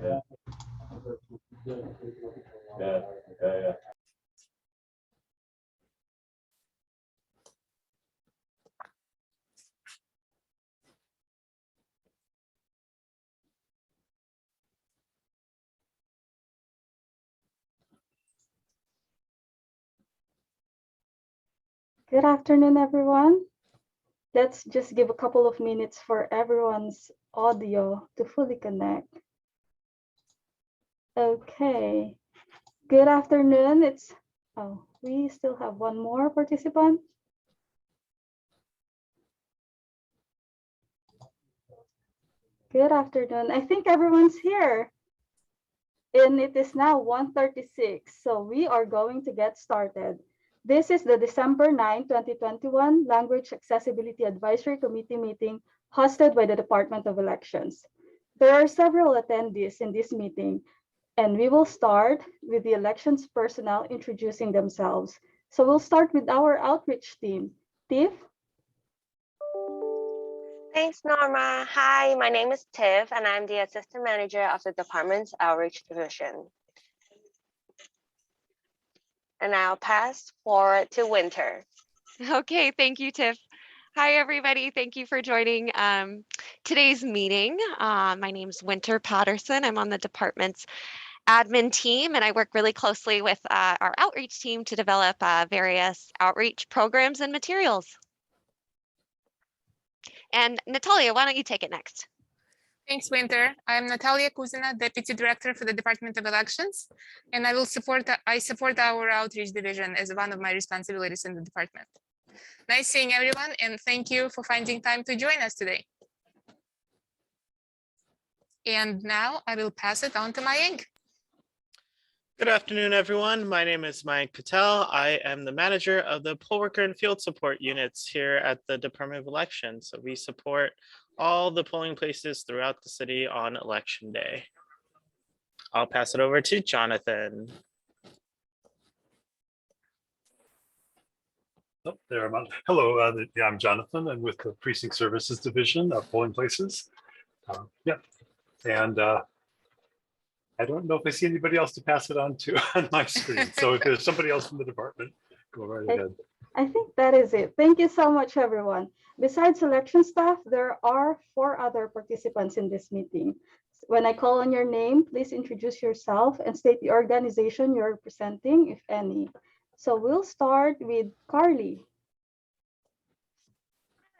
Yeah. Yeah. Good afternoon, everyone. Let's just give a couple of minutes for everyone's audio to fully connect. Okay. Good afternoon. We still have one more participant. Good afternoon. I think everyone's here. And it is now 1:36, so we are going to get started. This is the December 9, 2021 Language Accessibility Advisory Committee meeting hosted by the Department of Elections. There are several attendees in this meeting, and we will start with the elections personnel introducing themselves. So we'll start with our outreach team. Tiff? Thanks, Norma. Hi, my name is Tiff, and I'm the Assistant Manager of the Department's Outreach Division. And I'll pass forward to Winter. Okay, thank you, Tiff. Hi, everybody. Thank you for joining today's meeting. My name is Winter Patterson. I'm on the department's admin team, and I work really closely with our outreach team to develop various outreach programs and materials. And Natalia, why don't you take it next? Thanks, Winter. I'm Natalia Kuzina, Deputy Director for the Department of Elections, and I support our outreach division as one of my responsibilities in the department. Nice seeing everyone, and thank you for finding time to join us today. And now I will pass it on to Mayank. Good afternoon, everyone. My name is Mayank Patel. I am the manager of the poll worker and field support units here at the Department of Elections. So we support all the polling places throughout the city on election day. I'll pass it over to Jonathan. Oh, there I'm on. Hello, yeah, I'm Jonathan. I'm with the Precinct Services Division of Polling Places. And I don't know if I see anybody else to pass it on to on my screen. So if there's somebody else from the department, go right ahead. I think that is it. Thank you so much, everyone. Besides election staff, there are 4 other participants in this meeting. When I call on your name, please introduce yourself and state the organization you're representing, if any. So we'll start with Carly.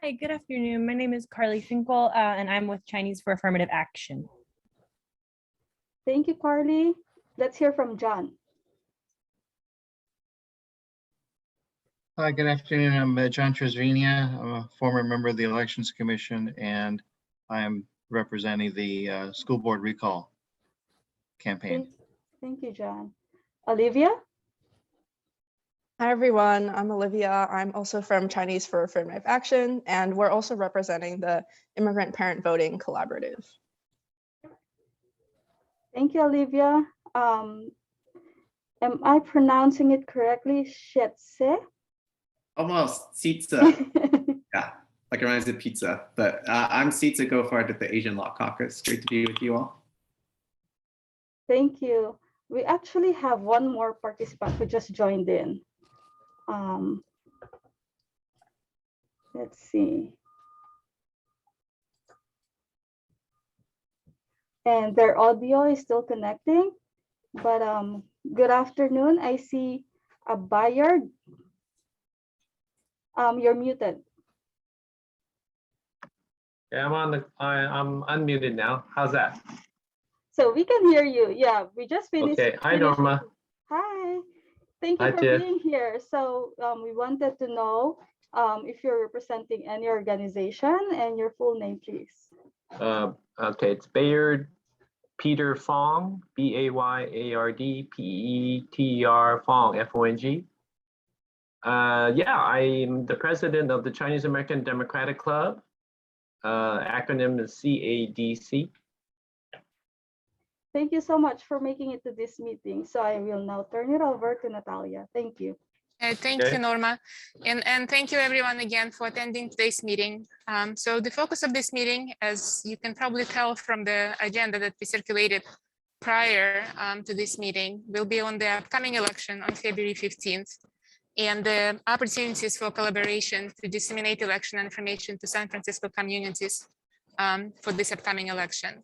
Hi, good afternoon. My name is Carly Finkel, and I'm with Chinese for Affirmative Action. Thank you, Carly. Let's hear from John. Hi, good afternoon. I'm John Trezvinia. I'm a former member of the Elections Commission, and I'm representing the school board recall campaign. Thank you, John. Olivia? Hi, everyone. I'm Olivia. I'm also from Chinese for Affirmative Action, and we're also representing the Immigrant Parent Voting Collaborative. Thank you, Olivia. Am I pronouncing it correctly? Shetse? Almost. Sitsa. Yeah, like it reminds of pizza. But I'm Sitsa Gofard at the Asian Law Caucus. Great to be with you all. Thank you. We actually have one more participant who just joined in. Let's see. And their audio is still connecting, but good afternoon. I see a buyer. You're muted. Yeah, I'm unmuted now. How's that? So we can hear you. Yeah, we just finished. Okay. Hi, Norma. Hi. Thank you for being here. So we wanted to know if you're representing any organization and your full name, please. Okay, it's Bayard Peter Fong, Bayard Peter Fong, Fong. Yeah, I'm the president of the Chinese American Democratic Club. Acronym is CADC. Thank you so much for making it to this meeting. So I will now turn it over to Natalia. Thank you. Thank you, Norma. And thank you everyone again for attending today's meeting. So the focus of this meeting, as you can probably tell from the agenda that we circulated prior to this meeting will be on the upcoming election on February 15th and the opportunities for collaboration to disseminate election information to San Francisco communities for this upcoming election.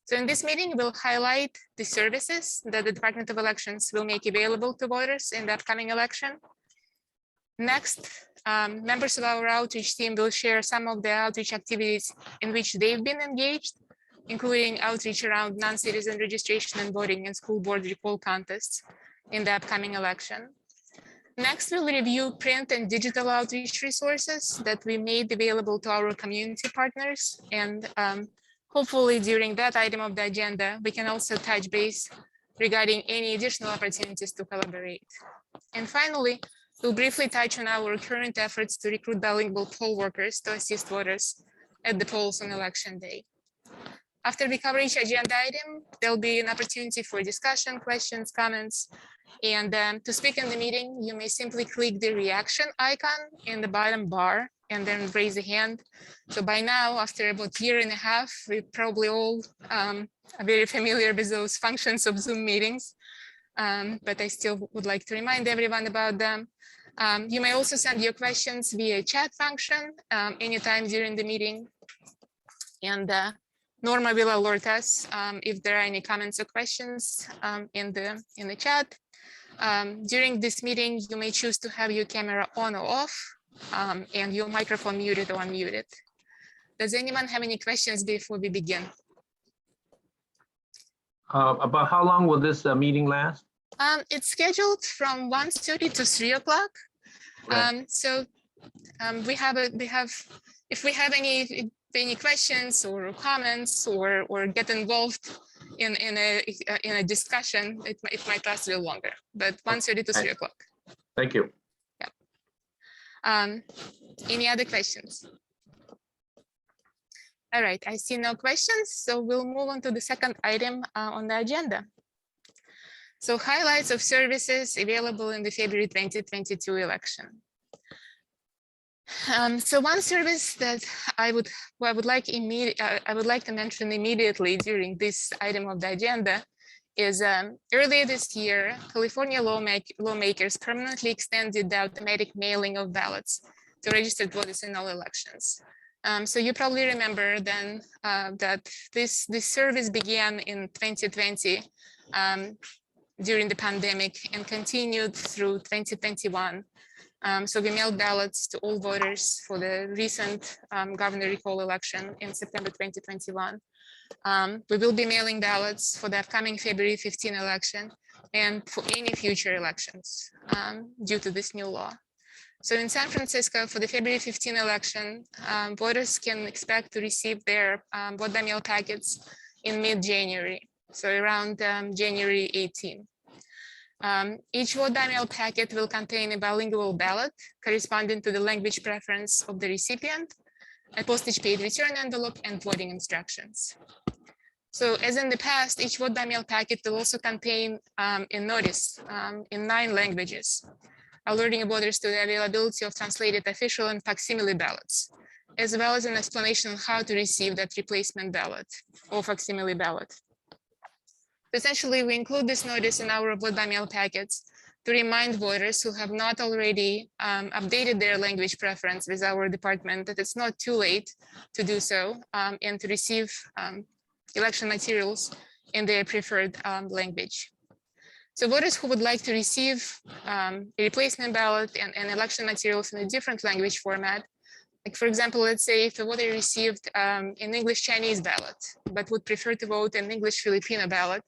So in this meeting, we'll highlight the services that the Department of Elections will make available to voters in the upcoming election. Next, members of our outreach team will share some of the outreach activities in which they've been engaged, including outreach around non-citizen registration and voting and school board recall contests in the upcoming election. Next, we'll review print and digital outreach resources that we made available to our community partners. And hopefully during that item of the agenda, we can also touch base regarding any additional opportunities to collaborate. And finally, we'll briefly touch on our current efforts to recruit bilingual poll workers to assist voters at the polls on election day. After we cover each agenda item, there'll be an opportunity for discussion, questions, comments. And to speak in the meeting, you may simply click the reaction icon in the bottom bar and then raise a hand. So by now, after about a year and a half, we probably all are very familiar with those functions of Zoom meetings. But I still would like to remind everyone about them. You may also send your questions via chat function anytime during the meeting. And Norma will alert us if there are any comments or questions in the chat. During this meeting, you may choose to have your camera on or off and your microphone muted or unmuted. Does anyone have any questions before we begin? About how long will this meeting last? It's scheduled from 1:30 to 3 o'clock. Right. If we have any questions or comments or get involved in a discussion, it might last a little longer, but 1:30 to 3 o'clock. Thank you. Yeah. Any other questions? All right, I see no questions, so we'll move on to the second item on the agenda. So highlights of services available in the February 2022 election. So one service that I would like to mention immediately during this item of the agenda is earlier this year, California lawmakers permanently extended the automatic mailing of ballots to registered voters in all elections. So you probably remember then that this service began in 2020 during the pandemic and continued through 2021. So we mailed ballots to all voters for the recent governor recall election in September 2021. We will be mailing ballots for the upcoming February 15 election and for any future elections due to this new law. So in San Francisco, for the February 15 election, voters can expect to receive their vote by mail packets in mid-January, so around January 18. Each vote by mail packet will contain a bilingual ballot corresponding to the language preference of the recipient, a postage paid return envelope, and voting instructions. So as in the past, each vote by mail packet will also contain a notice in 9 languages, alerting voters to the availability of translated official and facsimile ballots, as well as an explanation on how to receive that replacement ballot or facsimile ballot. Essentially, we include this notice in our vote by mail packets to remind voters who have not already updated their language preference with our department that it's not too late to do so and to receive election materials in their preferred language. So voters who would like to receive a replacement ballot and election materials in a different language format, like for example, let's say if a voter received an English-Chinese ballot, but would prefer to vote an English-Filipino ballot,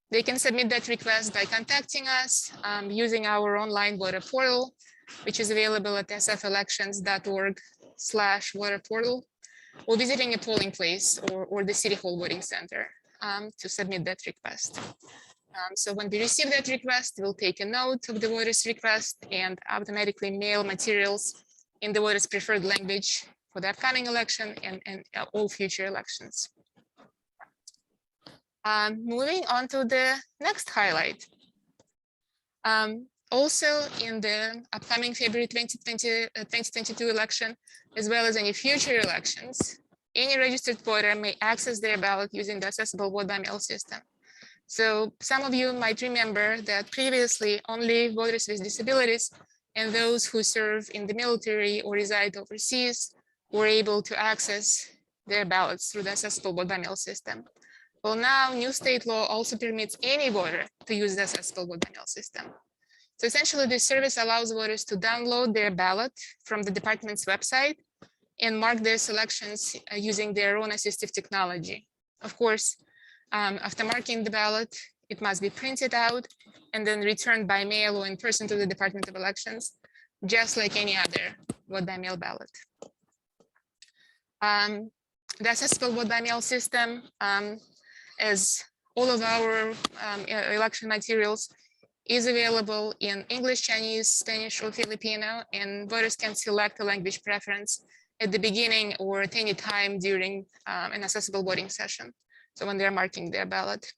they can submit that request by contacting us using our online voter portal, which is available at sfelections.org/voter-portal, or visiting a polling place or the City Hall voting center to submit that request. So when we receive that request, we'll take a note of the voter's request and automatically mail materials in the voter's preferred language for the upcoming election and all future elections. Moving on to the next highlight. Also in the upcoming February 2022 election, as well as any future elections, any registered voter may access their ballot using the accessible vote by mail system. So some of you might remember that previously only voters with disabilities and those who serve in the military or reside overseas were able to access their ballots through the accessible vote by mail system. Well, now new state law also permits any voter to use the accessible vote by mail system. So essentially, this service allows voters to download their ballot from the department's website and mark their selections using their own assistive technology. Of course, after marking the ballot, it must be printed out and then returned by mail or in person to the Department of Elections, just like any other vote by mail ballot. The accessible vote by mail system, as all of our election materials, is available in English, Chinese, Spanish, or Filipino, and voters can select a language preference at the beginning or at any time during an accessible voting session. So when they're marking their ballot.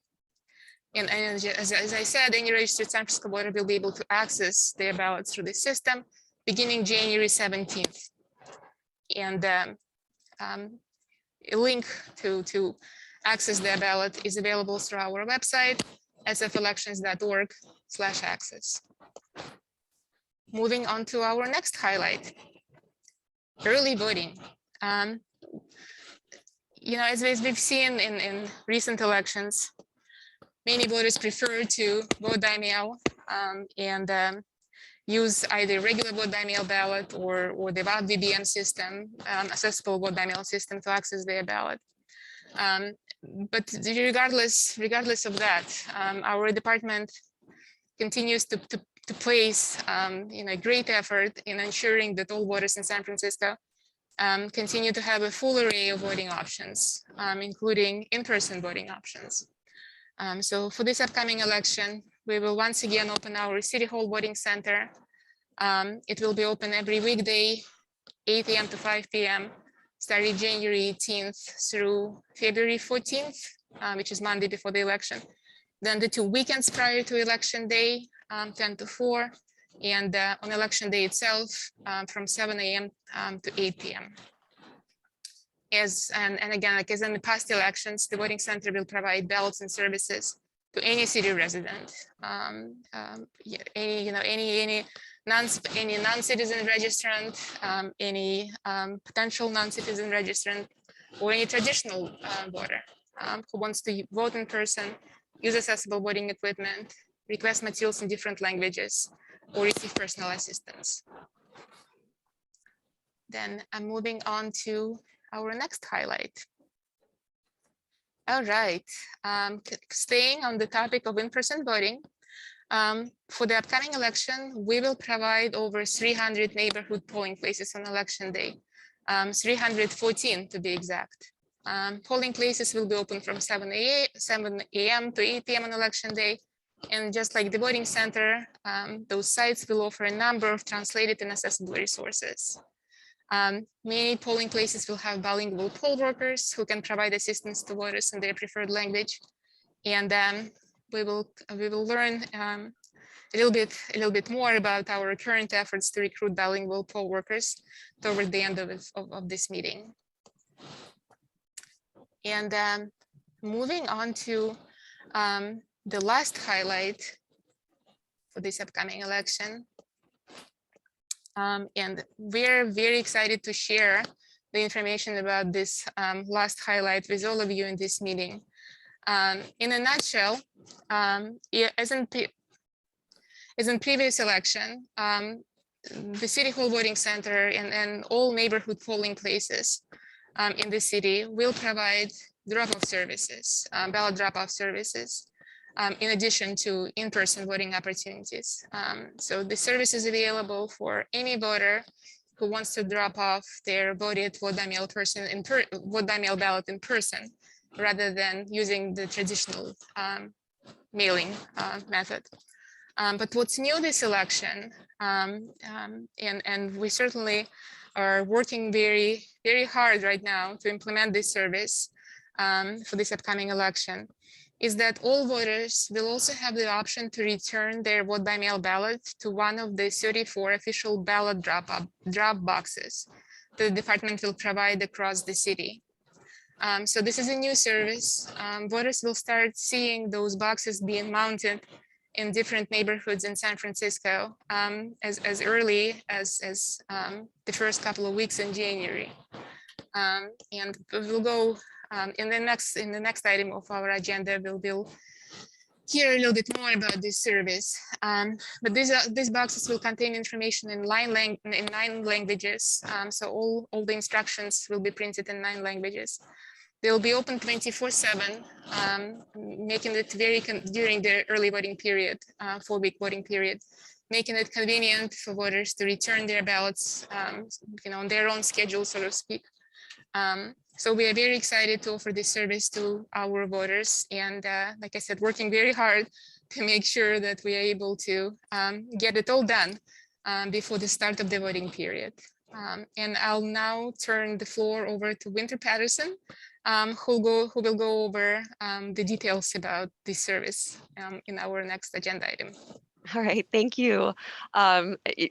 And as I said, any registered San Francisco voter will be able to access their ballots through the system beginning January 17th. And a link to access their ballot is available through our website, sfelections.org/access. Moving on to our next highlight, early voting. As we've seen in recent elections, many voters prefer to vote by mail and use either regular vote by mail ballot or the VBM system, accessible vote by mail system to access their ballot. But regardless of that, our department continues to place great effort in ensuring that all voters in San Francisco continue to have a full array of voting options, including in-person voting options. So for this upcoming election, we will once again open our City Hall Voting Center. It will be open every weekday, 8 a.m. to 5 p.m., starting January 18th through February 14th, which is Monday before the election. Then the 2 weekends prior to election day, 10 to 4, and on election day itself, from 7 a.m. To 8 p.m. And again, like as in the past elections, the voting center will provide ballots and services to any city resident, any non-citizen registrant, any potential non-citizen registrant, or any traditional voter who wants to vote in person, use accessible voting equipment, request materials in different languages, or receive personal assistance. Then I'm moving on to our next highlight. All right, staying on the topic of in-person voting, for the upcoming election, we will provide over 300 neighborhood polling places on election day, 314 to be exact. Polling places will be open from 7 a.m. to 8 p.m. on election day. And just like the voting center, those sites will offer a number of translated and accessible resources. Many polling places will have bilingual poll workers who can provide assistance to voters in their preferred language. And we will learn a little bit more about our current efforts to recruit bilingual poll workers toward the end of this meeting. And moving on to the last highlight for this upcoming election. And we're very excited to share the information about this last highlight with all of you in this meeting. In a nutshell, as in previous election, the City Hall Voting Center and all neighborhood polling places in the city will provide drop-off services, ballot drop-off services, in addition to in-person voting opportunities. So the service is available for any voter who wants to drop off their voted vote by mail ballot in person, rather than using the traditional mailing method. But what's new this election, and we certainly are working very, very hard right now to implement this service for this upcoming election, is that all voters will also have the option to return their vote by mail ballot to one of the 34 official ballot drop boxes that the department will provide across the city. So this is a new service. Voters will start seeing those boxes being mounted in different neighborhoods in San Francisco as early as the first couple of weeks in January. And we'll go in the next item of our agenda. We'll hear a little bit more about this service. But these boxes will contain information in 9 languages. So all the instructions will be printed in 9 languages. They'll be open 24/7, making it during the early voting period, 4-week voting period, making it convenient for voters to return their ballots, on their own schedule, so to speak. So we are very excited to offer this service to our voters, and like I said, working very hard to make sure that we are able to get it all done before the start of the voting period. And I'll now turn the floor over to Winter Patterson, who will go over the details about this service in our next agenda item. All right, thank you.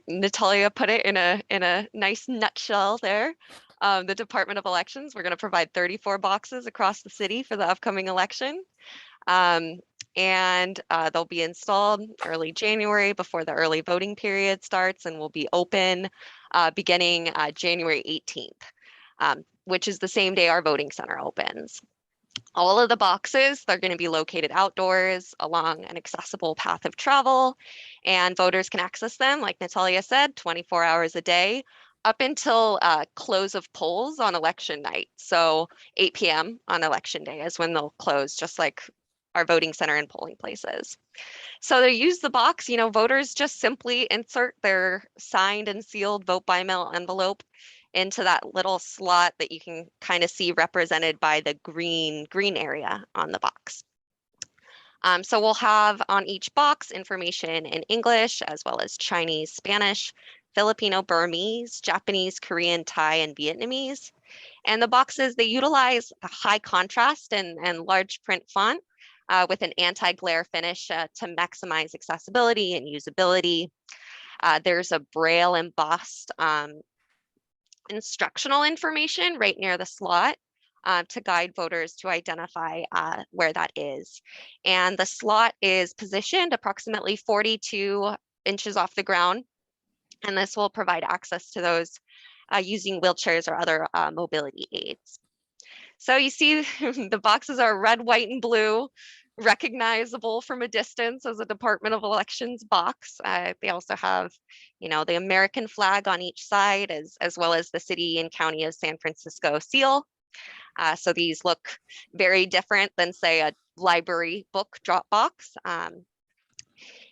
Natalia put it in a nice nutshell there. The Department of Elections, we're going to provide 34 boxes across the city for the upcoming election. And they'll be installed early January before the early voting period starts, and will be open beginning January 18th, which is the same day our voting center opens. All of the boxes, they're going to be located outdoors along an accessible path of travel, and voters can access them, like Natalia said, 24 hours a day up until close of polls on election night. So 8 p.m. on election day is when they'll close, just like our voting center and polling places. So to use the box, voters just simply insert their signed and sealed vote by mail envelope into that little slot that you can kind of see represented by the green area on the box. So we'll have on each box information in English, as well as Chinese, Spanish, Filipino, Burmese, Japanese, Korean, Thai, and Vietnamese. And the boxes, they utilize a high contrast and large print font with an anti-glare finish to maximize accessibility and usability. There's a Braille embossed instructional information right near the slot to guide voters to identify where that is. And the slot is positioned approximately 42 inches off the ground. And this will provide access to those using wheelchairs or other mobility aids. So you see the boxes are red, white, and blue, recognizable from a distance as a Department of Elections box. They also have, the American flag on each side, as well as the city and county of San Francisco seal. So these look very different than, say, a library book drop box.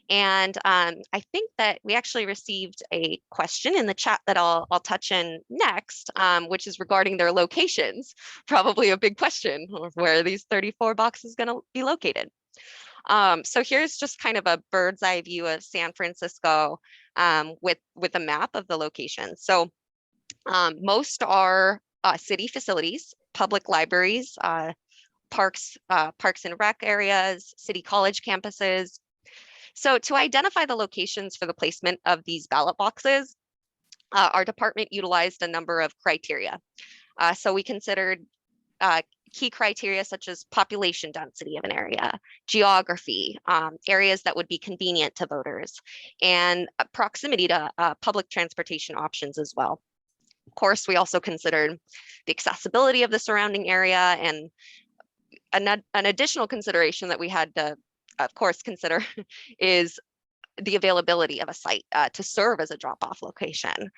And I think that we actually received a question in the chat that I'll touch in next, which is regarding their locations. Probably a big question of where these 34 boxes going to be located. So here's just kind of a bird's eye view of San Francisco with a map of the locations. So most are city facilities, public libraries, parks and rec areas, city college campuses. So to identify the locations for the placement of these ballot boxes, our department utilized a number of criteria. So we considered key criteria such as population density of an area, geography, areas that would be convenient to voters, and proximity to public transportation options as well. Of course, we also considered the accessibility of the surrounding area, and an additional consideration that we had to, of course, consider is the availability of a site to serve as a drop-off location.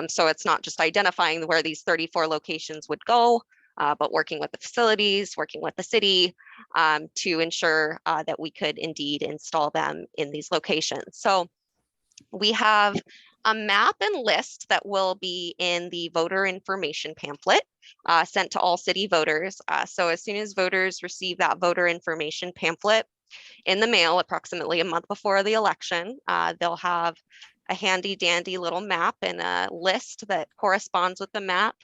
So it's not just identifying where these 34 locations would go, but working with the facilities, working with the city to ensure that we could indeed install them in these locations. So we have a map and list that will be in the voter information pamphlet sent to all city voters. So as soon as voters receive that voter information pamphlet in the mail approximately a month before the election, they'll have a handy dandy little map and a list that corresponds with the map.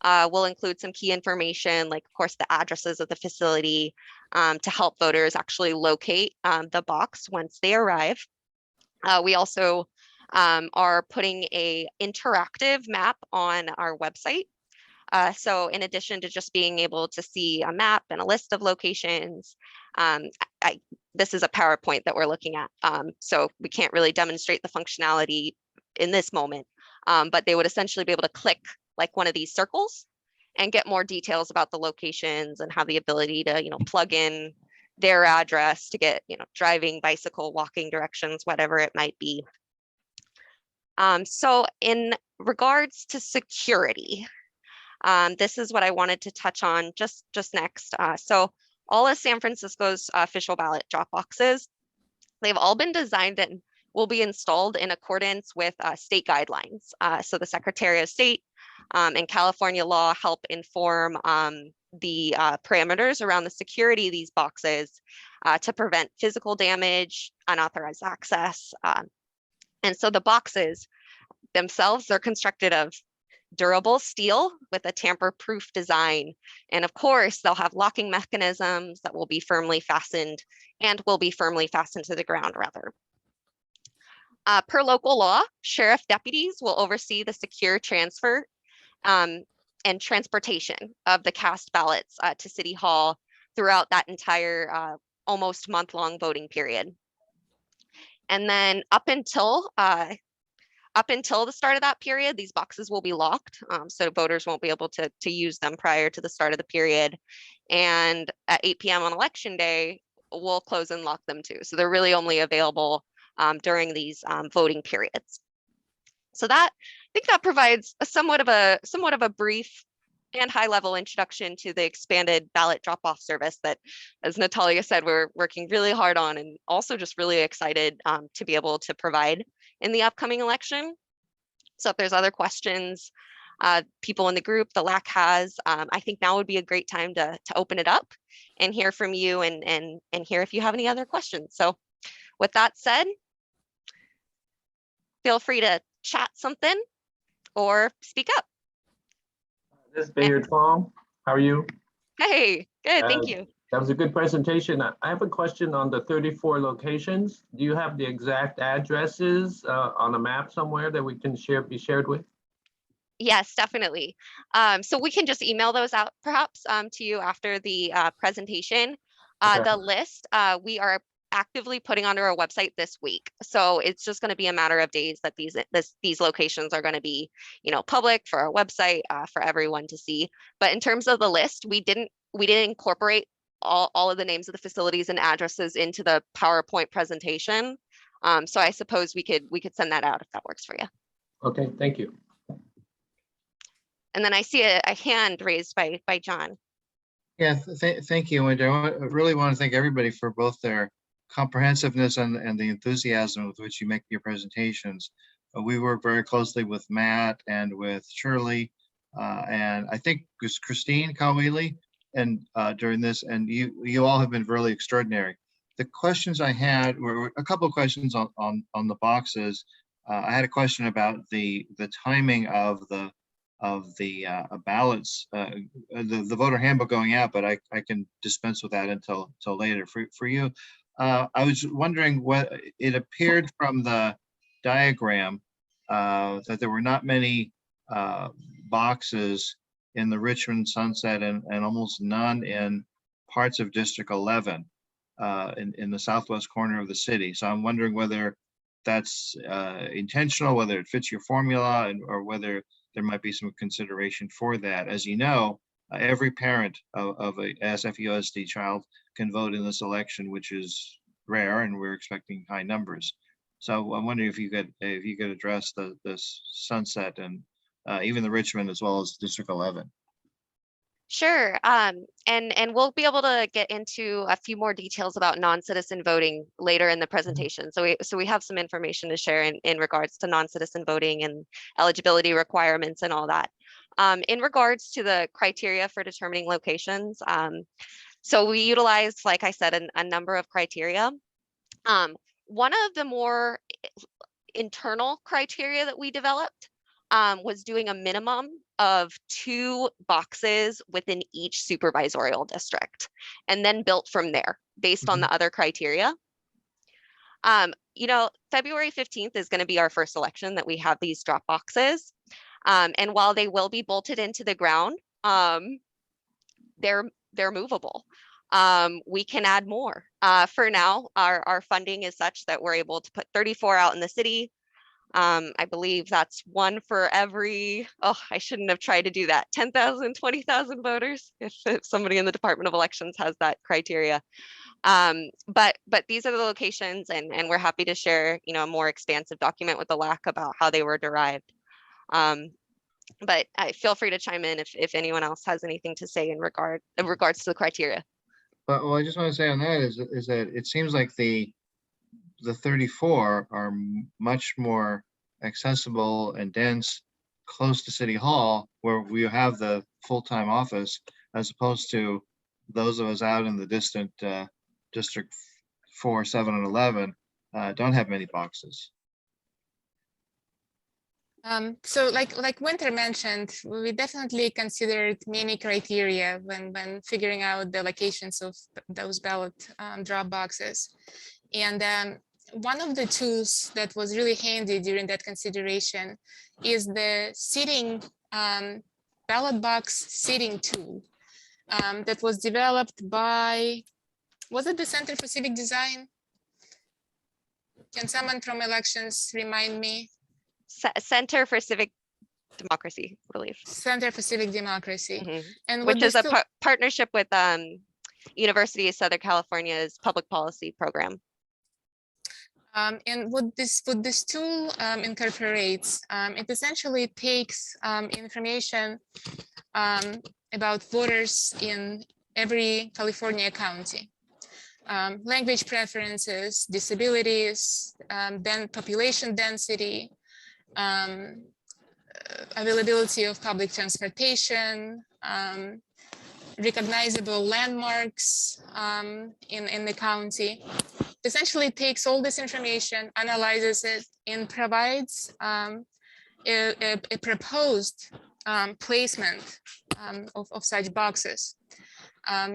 We'll include some key information, like, of course, the addresses of the facility to help voters actually locate the box once they arrive. We also are putting an interactive map on our website. So in addition to just being able to see a map and a list of locations, this is a PowerPoint that we're looking at. So we can't really demonstrate the functionality in this moment, but they would essentially be able to click like one of these circles and get more details about the locations and have the ability to, plug in their address to get, driving, bicycle, walking directions, whatever it might be. So in regards to security, this is what I wanted to touch on just next. So all of San Francisco's official ballot drop boxes, they've all been designed and will be installed in accordance with state guidelines. So the Secretary of State and California law help inform the parameters around the security of these boxes to prevent physical damage, unauthorized access. And so the boxes themselves, they're constructed of durable steel with a tamper-proof design. And of course, they'll have locking mechanisms that will be firmly fastened to the ground rather. Per local law, sheriff deputies will oversee the secure transfer and transportation of the cast ballots to City Hall throughout that entire almost month-long voting period. And then up until the start of that period, these boxes will be locked, so voters won't be able to use them prior to the start of the period. And at 8 p.m. on election day, we'll close and lock them too. So they're really only available during these voting periods. So I think that provides a somewhat of a brief and high-level introduction to the expanded ballot drop-off service that, as Natalia said, we're working really hard on, and also just really excited to be able to provide in the upcoming election. So if there's other questions, people in the group, the LAAC has, I think now would be a great time to open it up and hear from you and hear if you have any other questions. So with that said, feel free to chat something or speak up. This is Bayard Fong. How are you? Hey, good, thank you. That was a good presentation. I have a question on the 34 locations. Do you have the exact addresses on a map somewhere that we can be shared with? Yes, definitely. So we can just email those out perhaps to you after the presentation. Okay. The list we are actively putting onto our website this week. So it's just going to be a matter of days that these locations are going to be, public for our website for everyone to see. But in terms of the list, we didn't incorporate all of the names of the facilities and addresses into the PowerPoint presentation. So I suppose we could send that out if that works for you. Okay, thank you. And then I see a hand raised by John. Yeah, thank you, Winter. I really want to thank everybody for both their comprehensiveness and the enthusiasm with which you make your presentations. We work very closely with Matt and with Shirley, and I think it was Christine Kawili, and during this, and you all have been really extraordinary. The questions I had were a couple of questions on the boxes. I had a question about the timing of the ballots, the voter handbook going out, but I can dispense with that until later. For you, I was wondering what it appeared from the diagram that there were not many boxes in the Richmond, Sunset, and almost none in parts of District 11 in the southwest corner of the city. So I'm wondering whether that's intentional, whether it fits your formula, or whether there might be some consideration for that. As you know, every parent of a SFUSD child can vote in this election, which is rare, and we're expecting high numbers. So I'm wondering if you could address this Sunset and even the Richmond as well as District 11. Sure, and we'll be able to get into a few more details about non-citizen voting later in the presentation. So we have some information to share in regards to non-citizen voting and eligibility requirements and all that. In regards to the criteria for determining locations, so we utilized, like I said, a number of criteria. One of the more internal criteria that we developed was doing a minimum of 2 boxes within each supervisorial district, and then built from there based on the other criteria. February 15th is going to be our first election that we have these drop boxes. And while they will be bolted into the ground, they're movable. We can add more. For now, our funding is such that we're able to put 34 out in the city. I believe that's one for every, I shouldn't have tried to do that, 10,000, 20,000 voters, if somebody in the Department of Elections has that criteria. But these are the locations, and we're happy to share, a more expansive document with the LAAC about how they were derived. But feel free to chime in if anyone else has anything to say in regards to the criteria. Well, I just want to say on that is that it seems like the 34 are much more accessible and dense, close to City Hall, where we have the full-time office, as opposed to those of us out in the distant District 4, 7, and 11 don't have many boxes. So like Winter mentioned, we definitely considered many criteria when figuring out the locations of those ballot drop boxes. And one of the tools that was really handy during that consideration is the seating ballot box seating tool that was developed by, was it the Center for Civic Design? Can someone from elections remind me? Center for Civic Democracy, I believe. Center for Civic Democracy. Mm-hmm. And which is a partnership with University of Southern California's public policy program. And what this tool incorporates, it essentially takes information about voters in every California county. Language preferences, disabilities, then population density, availability of public transportation, recognizable landmarks in the county. Essentially takes all this information, analyzes it, and provides a proposed placement of such boxes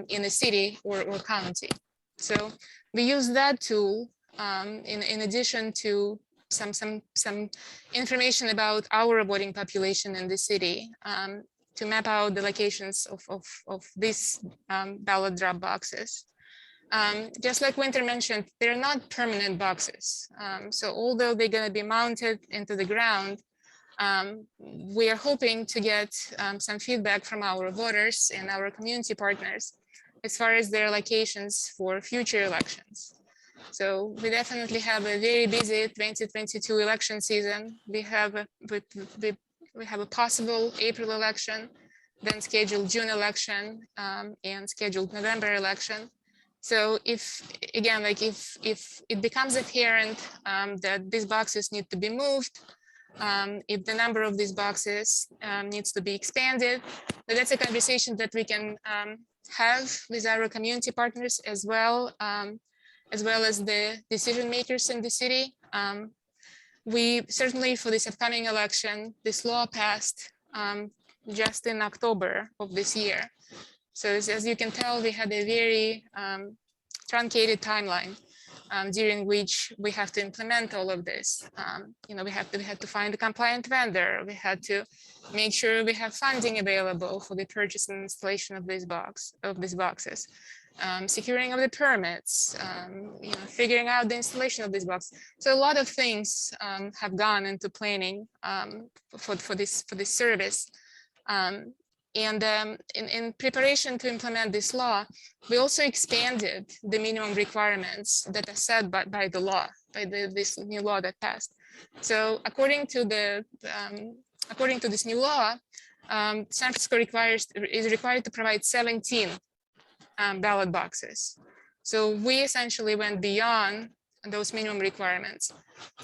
in a city or county. So we use that tool in addition to some information about our voting population in the city to map out the locations of these ballot drop boxes. Just like Winter mentioned, they're not permanent boxes. So although they're going to be mounted into the ground, we are hoping to get some feedback from our voters and our community partners as far as their locations for future elections. So we definitely have a very busy 2022 election season. We have a possible April election, then scheduled June election, and scheduled November election. So if it becomes apparent that these boxes need to be moved, if the number of these boxes needs to be expanded, then that's a conversation that we can have with our community partners as well as the decision makers in the city. We certainly, for this upcoming election, this law passed just in October of this year. So as you can tell, we had a very truncated timeline during which we have to implement all of this. We had to find a compliant vendor. We had to make sure we have funding available for the purchase and installation of these boxes. Securing of the permits, figuring out the installation of this box. So a lot of things have gone into planning for this service. In preparation to implement this law, we also expanded the minimum requirements that are set by the law, by this new law that passed. So according to this new law, San Francisco is required to provide 17 ballot boxes. So we essentially went beyond those minimum requirements,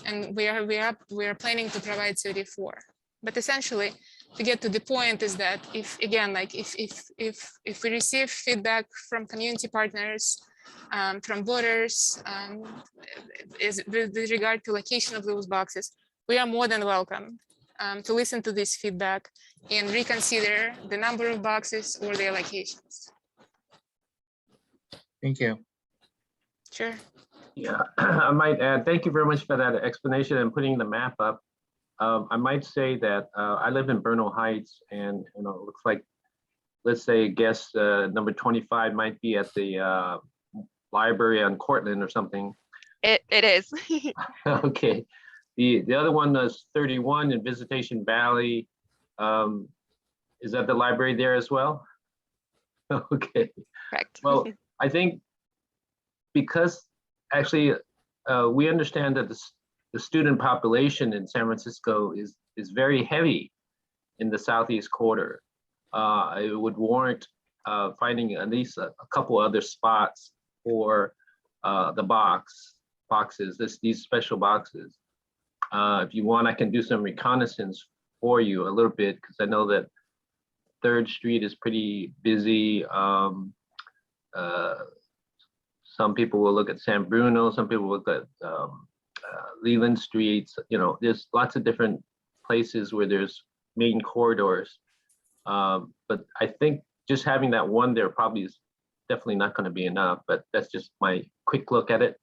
and we are planning to provide 34. But essentially, to get to the point is that if we receive feedback from community partners, from voters, with regard to location of those boxes, we are more than welcome to listen to this feedback and reconsider the number of boxes or their locations. Thank you. Sure. Yeah, I might add, thank you very much for that explanation and putting the map up. I might say that I live in Bernal Heights, and it looks like, let's say, guest number 25 might be at the library on Cortland or something. It is. Okay. The other one is 31 in Visitation Valley. Is that the library there as well? Okay. Correct. Well, I think because actually we understand that the student population in San Francisco is very heavy in the southeast quarter. It would warrant finding at least a couple other spots for the boxes, these special boxes. If you want, I can do some reconnaissance for you a little bit, because I know that 3rd Street is pretty busy. Some people will look at San Bruno, some people look at Leland Street. There's lots of different places where there's main corridors. But I think just having that one there probably is definitely not going to be enough, but that's just my quick look at it.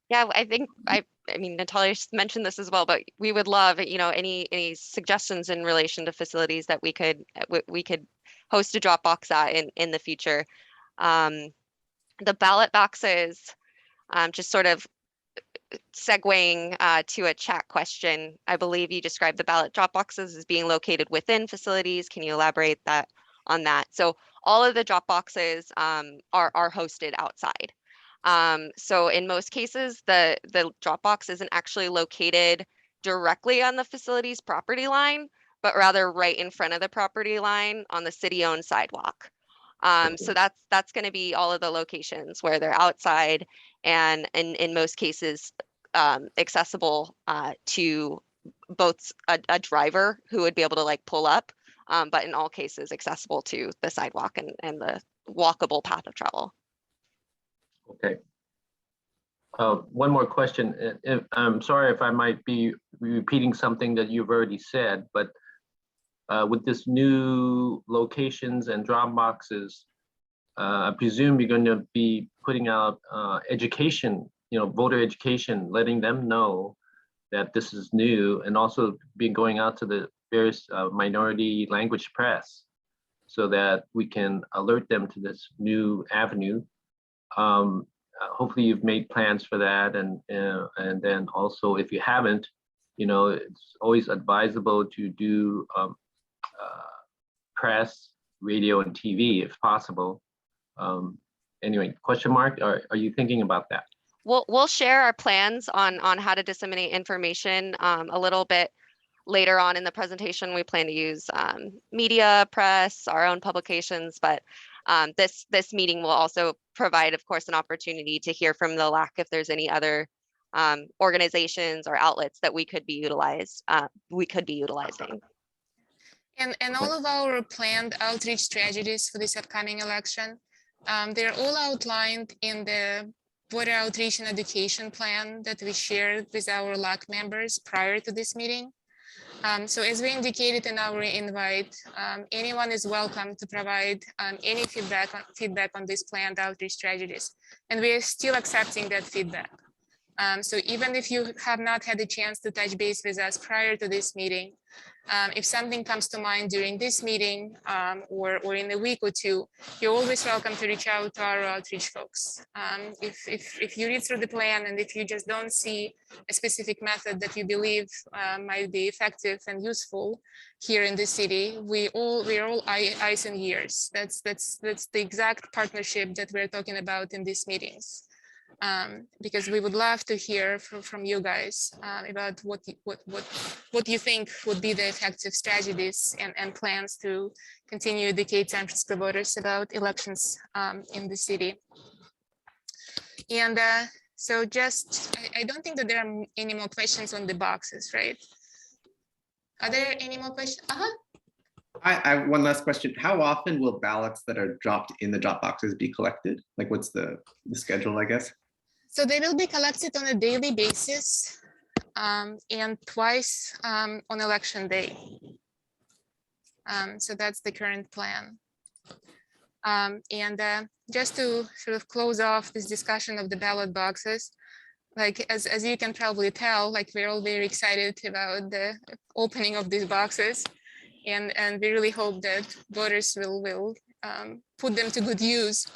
Yeah, I think I mean, Natalia mentioned this as well, but we would love, any suggestions in relation to facilities that we could host a Dropbox at in the future. The ballot boxes, just sort of segueing to a chat question. I believe you described the ballot drop boxes as being located within facilities. Can you elaborate on that? So all of the drop boxes are hosted outside. So in most cases, the Dropbox isn't actually located directly on the facility's property line, but rather right in front of the property line on the city-owned sidewalk. So that's going to be all of the locations where they're outside, and in most cases accessible to both a driver who would be able to pull up, but in all cases accessible to the sidewalk and the walkable path of travel. Okay. One more question. I'm sorry if I might be repeating something that you've already said, but with this new locations and drop boxes, I presume you're going to be putting out education, voter education, letting them know that this is new, and also be going out to the various minority language press so that we can alert them to this new avenue. Hopefully you've made plans for that, and then also, if you haven't, it's always advisable to do press, radio, and TV if possible. Anyway, question mark, are you thinking about that? We'll share our plans on how to disseminate information a little bit later on in the presentation. We plan to use media, press, our own publications, but this meeting will also provide, of course, an opportunity to hear from the LAAC if there's any other organizations or outlets that we could be utilizing. And all of our planned outreach strategies for this upcoming election, they're all outlined in the voter outreach and education plan that we shared with our LAAC members prior to this meeting. So as we indicated in our invite, anyone is welcome to provide any feedback on these planned outreach strategies. And we are still accepting that feedback. So even if you have not had a chance to touch base with us prior to this meeting, if something comes to mind during this meeting or in a week or two, you're always welcome to reach out to our outreach folks. If you read through the plan and if you just don't see a specific method that you believe might be effective and useful here in the city, we're all eyes and ears. That's the exact partnership that we're talking about in these meetings. Because we would love to hear from you guys about what you think would be the effective strategies and plans to continue to educate San Francisco voters about elections in the city. And so I don't think that there are any more questions on the boxes, right? Are there any more questions? I have one last question. How often will ballots that are dropped in the drop boxes be collected? Like, what's the schedule, I guess? So they will be collected on a daily basis and twice on election day. So that's the current plan. And just to sort of close off this discussion of the ballot boxes, like as you can probably tell, like we're all very excited about the opening of these boxes, and we really hope that voters will put them to good use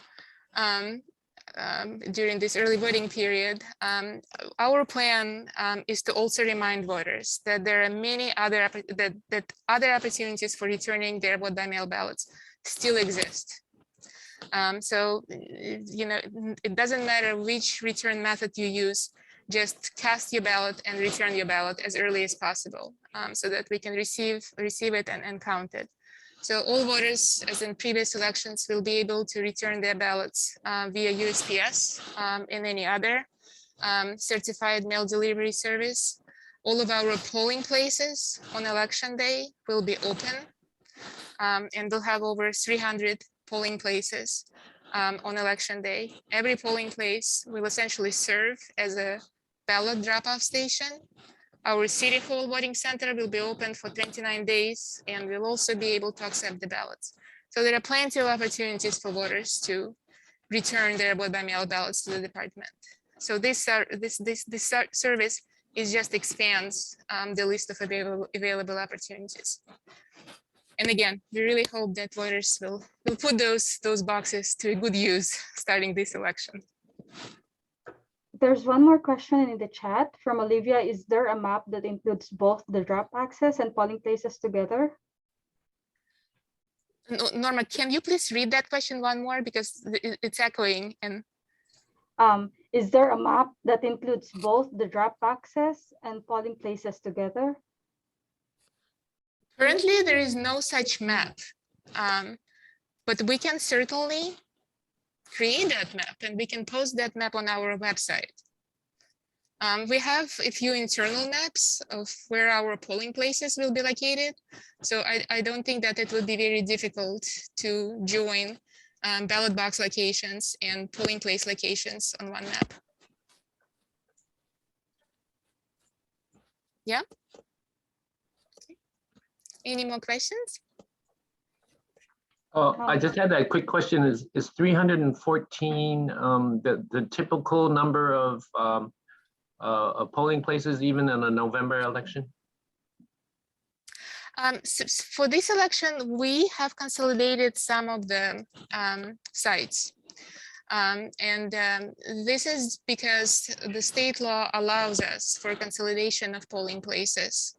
during this early voting period. Our plan is to also remind voters that there are many other that other opportunities for returning their vote by mail ballots still exist. So, you know, it doesn't matter which return method you use, just cast your ballot and return your ballot as early as possible so that we can receive it and count it. So all voters, as in previous elections, will be able to return their ballots via USPS and any other certified mail delivery service. All of our polling places on election day will be open, and we'll have over 300 polling places on election day. Every polling place will essentially serve as a ballot drop-off station. Our City Hall voting center will be open for 29 days and will also be able to accept the ballots. So there are plenty of opportunities for voters to return their vote by mail ballots to the department. So this service is just expands the list of available opportunities. And again, we really hope that voters will put those boxes to good use starting this election. There's one more question in the chat from Olivia. Is there a map that includes both the drop access and polling places together? Norma, can you please read that question one more, because it's echoing? And is there a map that includes both the drop access and polling places together? Currently, there is no such map, but we can certainly create that map and we can post that map on our website. We have a few internal maps of where our polling places will be located. So I don't think that it would be very difficult to join ballot box locations and polling place locations on one map. Yeah. Okay. Any more questions? I just had a quick question. Is 314 the typical number of polling places even in a November election? So for this election, we have consolidated some of the sites. This is because the state law allows us for consolidation of polling places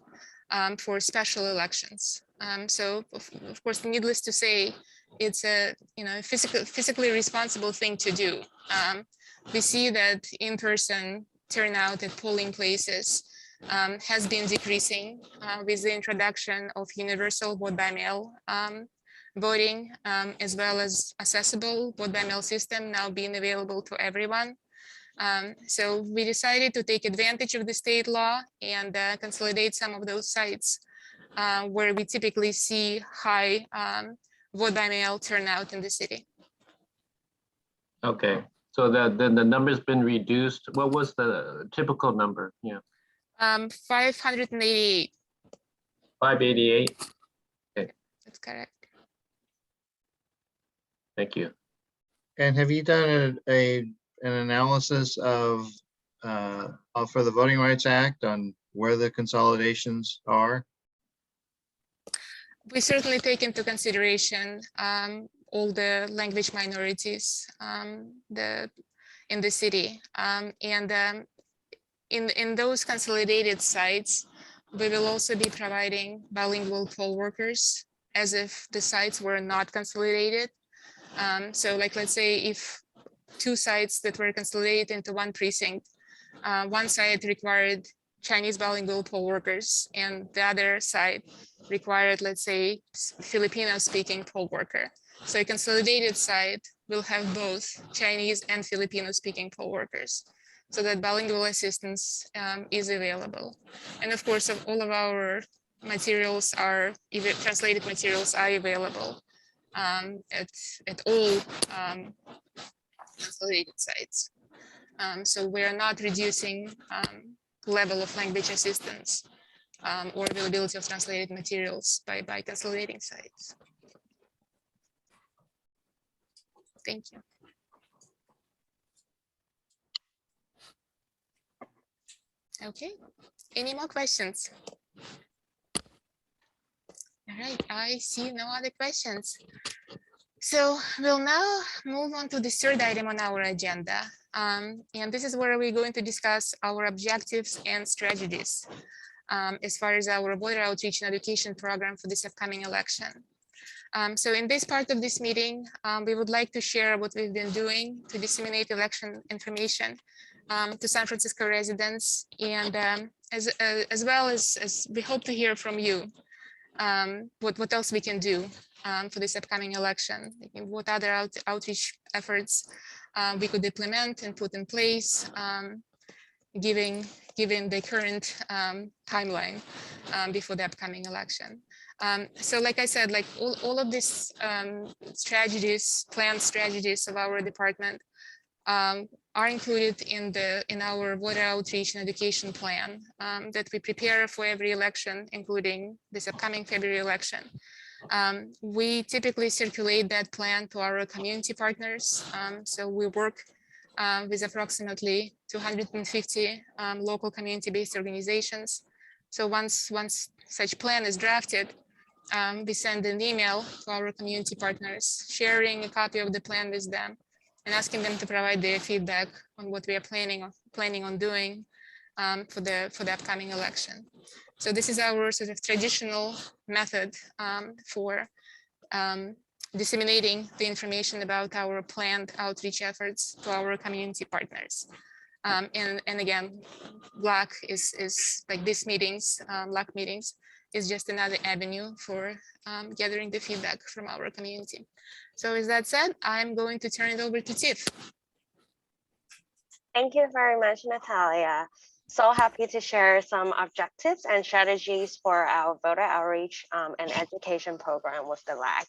for special elections. So of course, needless to say, it's a physically responsible thing to do. We see that in-person turnout at polling places has been decreasing with the introduction of universal vote by mail voting, as well as accessible vote by mail system now being available to everyone. So we decided to take advantage of the state law and consolidate some of those sites where we typically see high vote by mail turnout in the city. Okay, so the number's been reduced. What was the typical number? Yeah. 588. 588. Okay. That's correct. Thank you. And have you done an analysis of for the Voting Rights Act on where the consolidations are? We certainly take into consideration all the language minorities in the city. In those consolidated sites, we will also be providing bilingual poll workers as if the sites were not consolidated. So like, let's say if two sites that were consolidated into one precinct, one site required Chinese bilingual poll workers and the other side required, let's say, Filipino speaking poll worker. So a consolidated site will have both Chinese and Filipino speaking poll workers, so that bilingual assistance is available. And of course, all of our materials are, even translated materials are available at all consolidated sites. So we are not reducing level of language assistance or availability of translated materials by consolidating sites. Thank you. Okay, any more questions? All right, I see no other questions. So we'll now move on to the third item on our agenda. And this is where we're going to discuss our objectives and strategies as far as our voter outreach and education program for this upcoming election. So in this part of this meeting, we would like to share what we've been doing to disseminate election information to San Francisco residents, and as well as we hope to hear from you what else we can do for this upcoming election, what other outreach efforts we could implement and put in place, given the current timeline before the upcoming election. So like I said, like all of these planned strategies of our department are included in our voter outreach and education plan that we prepare for every election, including this upcoming February election. We typically circulate that plan to our community partners. So we work with approximately 250 local community-based organizations. So once such plan is drafted, we send an email to our community partners, sharing a copy of the plan with them and asking them to provide their feedback on what we are planning on doing for the upcoming election. So this is our sort of traditional method for disseminating the information about our planned outreach efforts to our community partners. And again, LAAC is like these meetings, LAAC meetings is just another avenue for gathering the feedback from our community. So with that said, I'm going to turn it over to Tiff. Thank you very much, Natalia. So happy to share some objectives and strategies for our voter outreach and education program with the LAAC.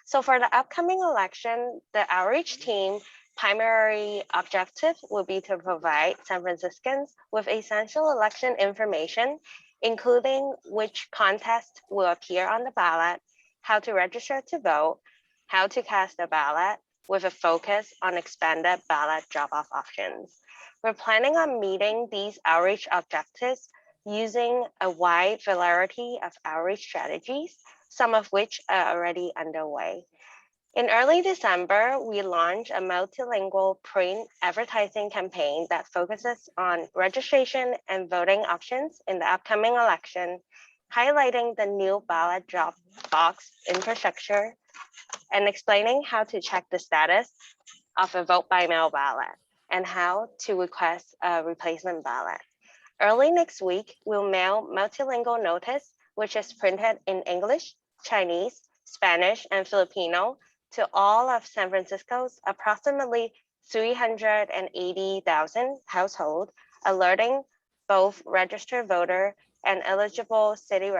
So for the upcoming election, the outreach team primary objective will be to provide San Franciscans with essential election information, including which contest will appear on the ballot, how to register to vote, how to cast a ballot, with a focus on expanded ballot drop-off options. We're planning on meeting these outreach objectives using a wide variety of outreach strategies, some of which are already underway. In early December, we launched a multilingual print advertising campaign that focuses on registration and voting options in the upcoming election, highlighting the new ballot drop box infrastructure and explaining how to check the status of a vote by mail ballot and how to request a replacement ballot. Early next week, we'll mail multilingual notice, which is printed in English, Chinese, Spanish, and Filipino to all of San Francisco's approximately 380,000 households, alerting both registered voter and eligible city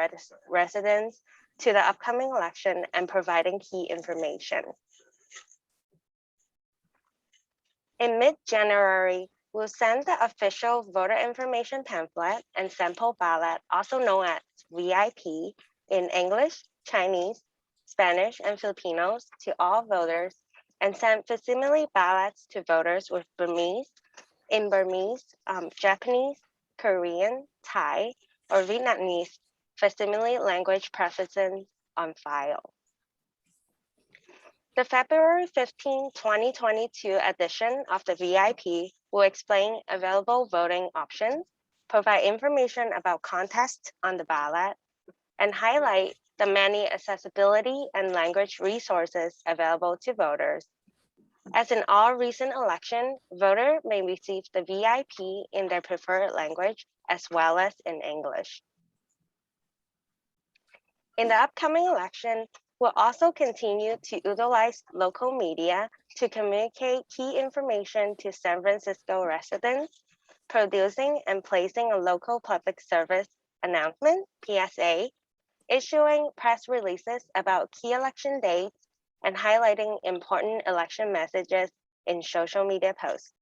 residents to the upcoming election and providing key information. In mid-January, we'll send the official voter information pamphlet and sample ballot, also known as VIP, in English, Chinese, Spanish, and Filipinos to all voters, and send facsimile ballots to voters with Burmese, Japanese, Korean, Thai, or Vietnamese facsimile language preferences on file. The February 15, 2022 edition of the VIP will explain available voting options, provide information about contests on the ballot, and highlight the many accessibility and language resources available to voters. As in all recent elections, voters may receive the VIP in their preferred language as well as in English. In the upcoming election, we'll also continue to utilize local media to communicate key information to San Francisco residents, producing and placing a local public service announcement, PSA, issuing press releases about key election dates, and highlighting important election messages in social media posts.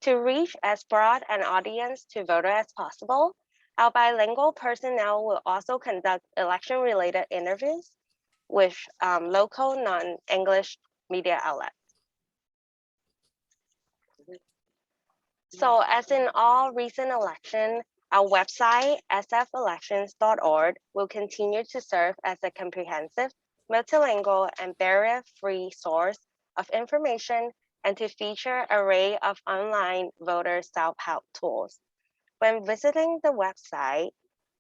To reach as broad an audience to voters as possible, our bilingual personnel will also conduct election-related interviews with local non-English media outlets. So as in all recent elections, Our website, sfelections.org, will continue to serve as a comprehensive, multilingual, and barrier-free source of information and to feature an array of online voter self-help tools. When visiting the website,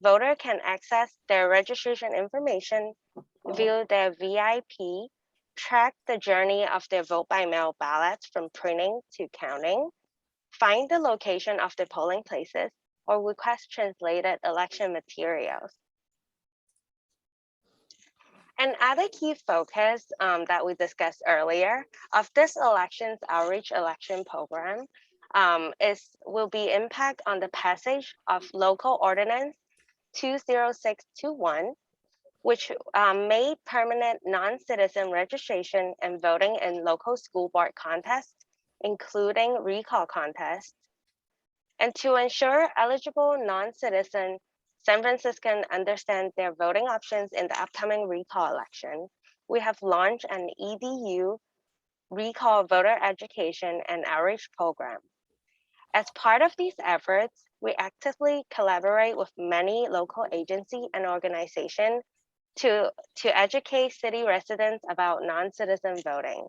voters can access their registration information, view their VIP, track the journey of their vote-by-mail ballots from printing to counting, find the location of the polling places, or request translated election materials. And other key focus that we discussed earlier of this elections outreach election program will be impact on the passage of local ordinance 20621, which made permanent non-citizen registration and voting in local school board contests, including recall contests. And to ensure eligible non-citizen San Franciscans understand their voting options in the upcoming recall election, we have launched an EDU recall voter education and outreach program. As part of these efforts, we actively collaborate with many local agencies and organizations to educate city residents about non-citizen voting.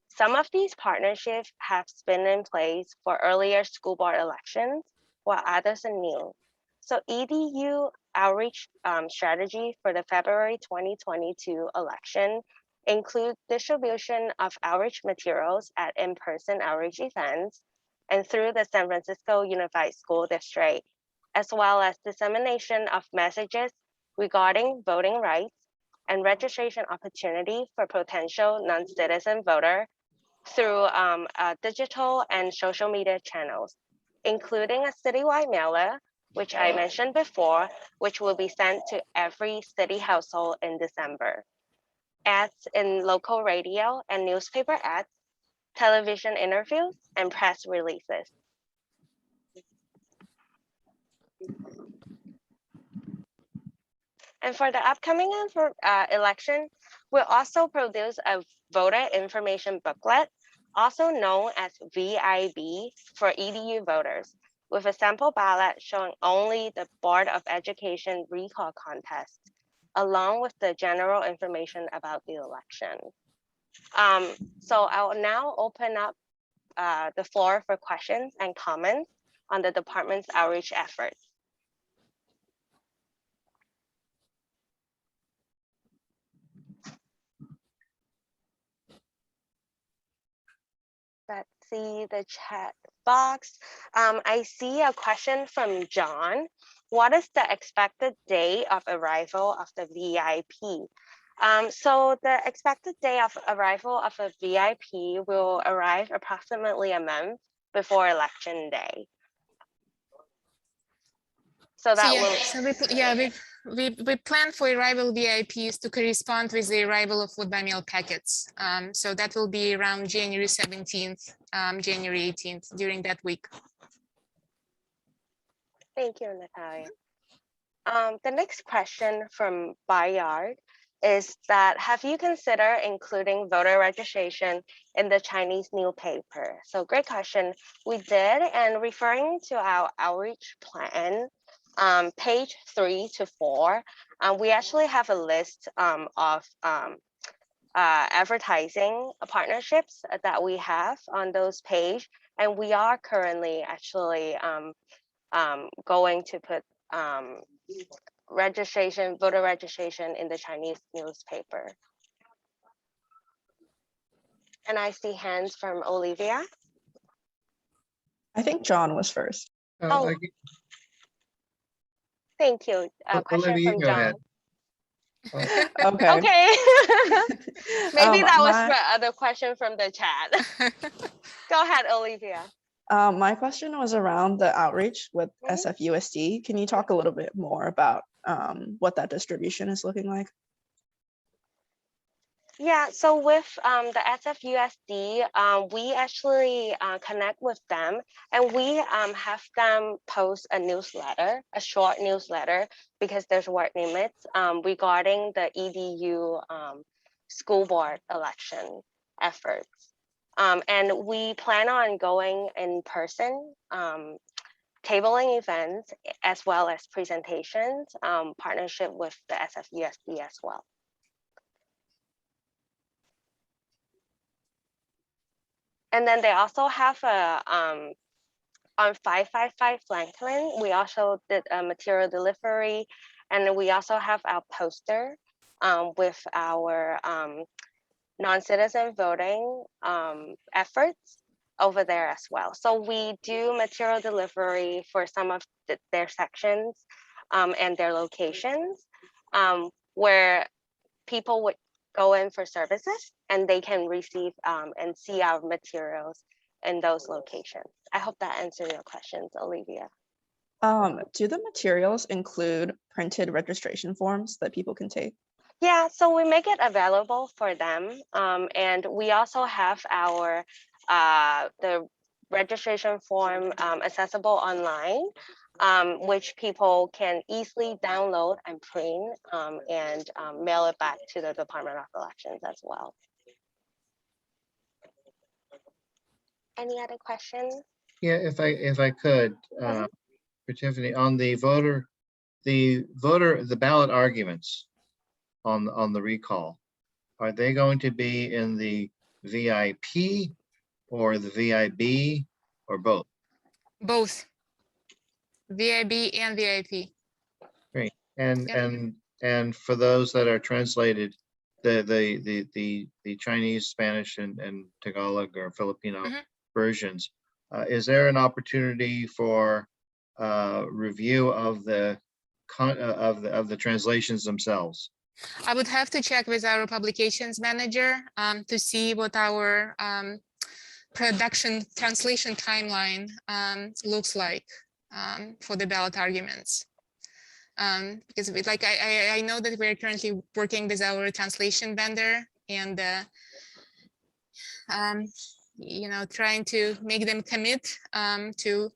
Some of these partnerships have been in place for earlier school board elections, while others are new. So EDU outreach strategy for the February 2022 election include distribution of outreach materials at in-person outreach events and through the San Francisco Unified School District, as well as dissemination of messages regarding voting rights and registration opportunity for potential non-citizen voter through digital and social media channels, including a citywide mailer, which I mentioned before, which will be sent to every city household in December. Ads in local radio and newspaper ads, television interviews, and press releases. And for the upcoming election, we'll also produce a voter information booklet, also known as VIB for EDU voters, with a sample ballot showing only the Board of Education recall contest, along with the general information about the election. So I'll now open up the floor for questions and comments on the department's outreach efforts. Let's see the chat box. I see a question from John. What is the expected day of arrival of the VIP? So the expected day of arrival of a VIP will arrive approximately a month before election day. So that we plan for arrival VIPs to correspond with the arrival of vote by mail packets. So that will be around January 17th, January 18th, during that week. Thank you, Natalia. The next question from Bayard is that, have you considered including voter registration in the Chinese newspaper? So great question. We did, and referring to our outreach plan, page 3 to 4, we actually have a list of advertising partnerships that we have on those pages, and we are currently actually going to put voter registration in the Chinese newspaper. And I see hands from Olivia. I think John was first. Oh. Thank you. Question Olivia, from go John. ahead. Okay. Okay. Maybe that was my- the other question from the chat. Go ahead, Olivia. My question was around the outreach with SFUSD. Can you talk a little bit more about what that distribution is looking like? Yeah, so with the SFUSD, we actually connect with them, and we have them post a newsletter, a short newsletter, because there's word limits regarding the EDU school board election efforts. And we plan on going in person tabling events, as well as presentations, partnership with the SFUSD as well. And then they also have a, on 555 Franklin, we also did a material delivery, and we also have our poster with our non-citizen voting efforts over there as well. So we do material delivery for some of their sections and their locations where people would go in for services and they can receive and see our materials in those locations. I hope that answered your questions, Olivia. Do the materials include printed registration forms that people can take? Yeah, so we make it available for them. And we also have our the registration form accessible online, which people can easily download and print and mail it back to the Department of Elections as well. Any other questions? Yeah, if I could, for Tiffany, on the ballot arguments on the recall, are they going to be in the VIP or the VIB or both? Both VIB and VIP. Great. And Yeah. and for those that are translated, the Chinese, Spanish, and Tagalog or Filipino versions, is there an opportunity for review of the translations themselves? I would have to check with our publications manager to see what our production translation timeline looks like for the ballot arguments. Because like I know that we're currently working with our translation vendor and you know, trying to make them commit to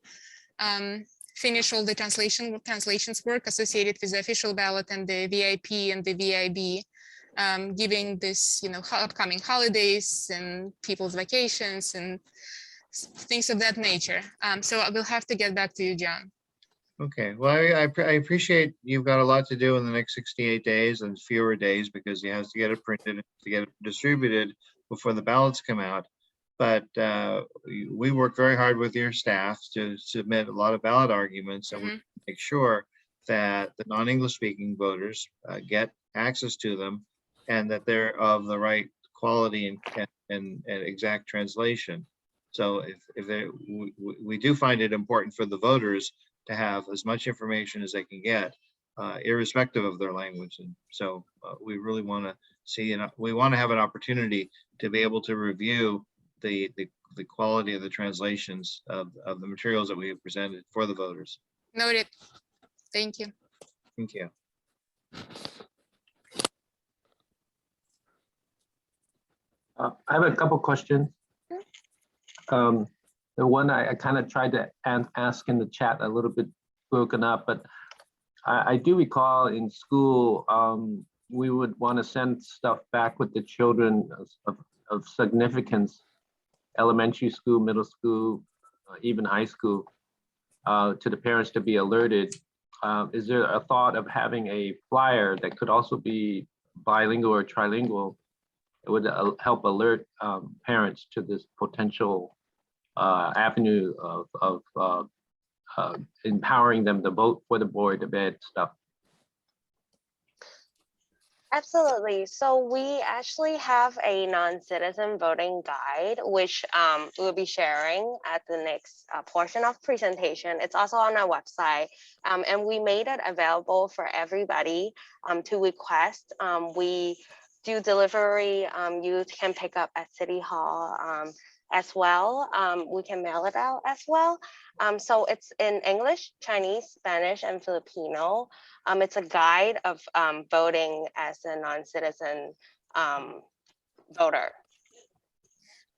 finish all the translations work associated with the official ballot and the VIP and the VIB, giving this, you know, upcoming holidays and people's vacations and things of that nature. So I will have to get back to you, John. Okay, well, I appreciate you've got a lot to do in the next 68 days and fewer days because he has to get it printed, to get it distributed before the ballots come out. But we work very hard with your staff to submit a lot of ballot arguments, and we make sure that the non-English speaking voters get access to them and that they're of the right quality and exact translation. So we do find it important for the voters to have as much information as they can get, irrespective of their language. And so we really want to see, and we want to have an opportunity to be able to review the quality of the translations of the materials that we have presented for the voters. Noted. Thank you. Thank you. I have a couple questions. The one I kind of tried to ask in the chat, a little bit broken up, but I do recall in school, we would want to send stuff back with the children of significance, elementary school, middle school, even high school, to the parents to be alerted. Is there a thought of having a flyer that could also be bilingual or trilingual? It would help alert parents to this potential avenue of empowering them to vote for the board, the bed stuff. Absolutely. So we actually have a non-citizen voting guide, which we'll be sharing at the next portion of presentation. It's also on our website, and we made it available for everybody to request. We do delivery. You can pick up at City Hall as well. We can mail it out as well. So it's in English, Chinese, Spanish, and Filipino. It's a guide of voting as a non-citizen voter.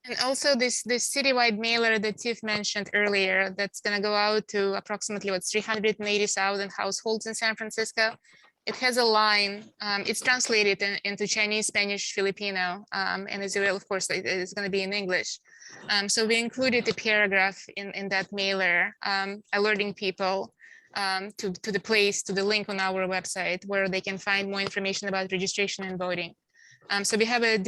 And also this citywide mailer that Tiff mentioned earlier, that's going to go out to approximately 380,000 households in San Francisco. It has a line, it's translated into Chinese, Spanish, Filipino, and as well, of course, it's going to be in English. So we included a paragraph in that mailer alerting people to the link on our website where they can find more information about registration and voting. So we have a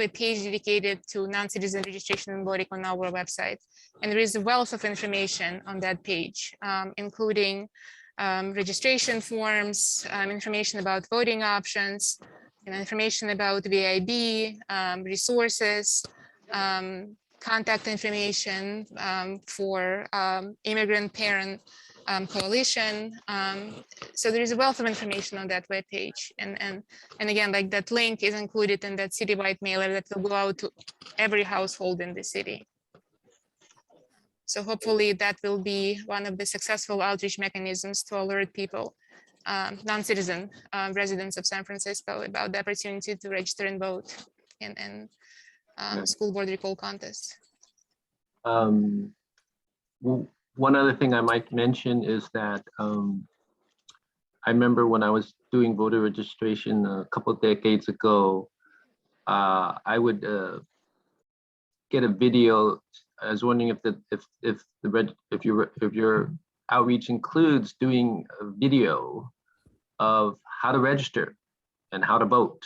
page dedicated to non-citizen registration and voting on our website. And there is a wealth of information on that page, including registration forms, information about voting options, and information about VIB, resources, contact information for immigrant parent coalition. So there is a wealth of information on that webpage. And again, like that link is included in that citywide mailer that will go out to every household in the city. So hopefully that will be one of the successful outreach mechanisms to alert people, non-citizen residents of San Francisco, about the opportunity to register and vote in school board recall contest. One other thing I might mention is that I remember when I was doing voter registration a couple of decades ago, I would get a video. I was wondering if your outreach includes doing a video of how to register and how to vote.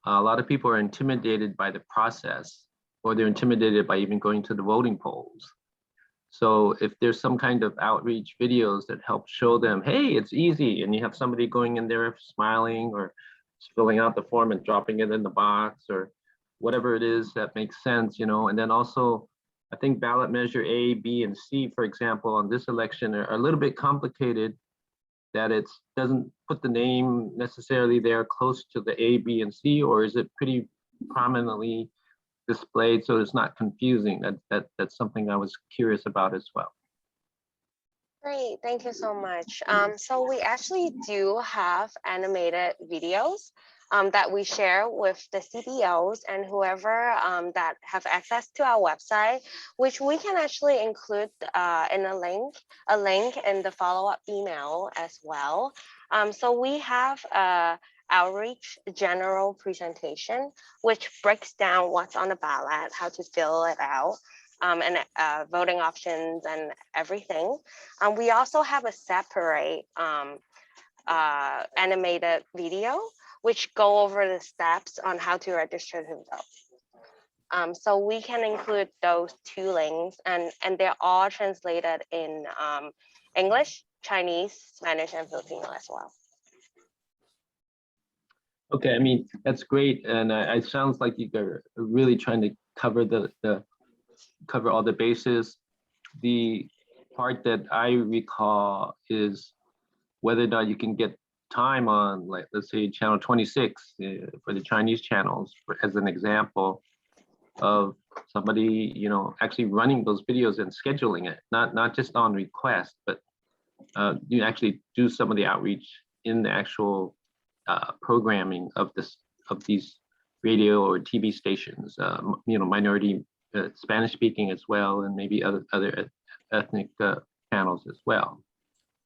A lot of people are intimidated by the process, or they're intimidated by even going to the voting polls. So if there's some kind of outreach videos that help show them, hey, it's easy, and you have somebody going in there smiling or filling out the form and dropping it in the box or whatever it is that makes sense, you know. And then also, I think ballot measure A, B, and C, for example, on this election are a little bit complicated, that it doesn't put the name necessarily there close to the A, B, and C, or is it pretty prominently displayed so it's not confusing? That's something I was curious about as well. Great, thank you so much. So we actually do have animated videos that we share with the CBOs and whoever that have access to our website, which we can actually include in a link in the follow-up email as well. So we have outreach general presentation, which breaks down what's on the ballot, how to fill it out, and voting options and everything. We also have a separate animated video, which go over the steps on how to register to vote. So we can include those two links, and they're all translated in English, Chinese, Spanish, and Filipino as well. Okay, I mean, that's great. And it sounds like you're really trying to cover cover all the bases. The part that I recall is whether or not you can get time on, like, let's say channel 26 for the Chinese channels, as an example of somebody, you know, actually running those videos and scheduling it, not just on request, but you actually do some of the outreach in the actual programming of these radio or TV stations, you know, minority Spanish speaking as well, and maybe other ethnic channels as well.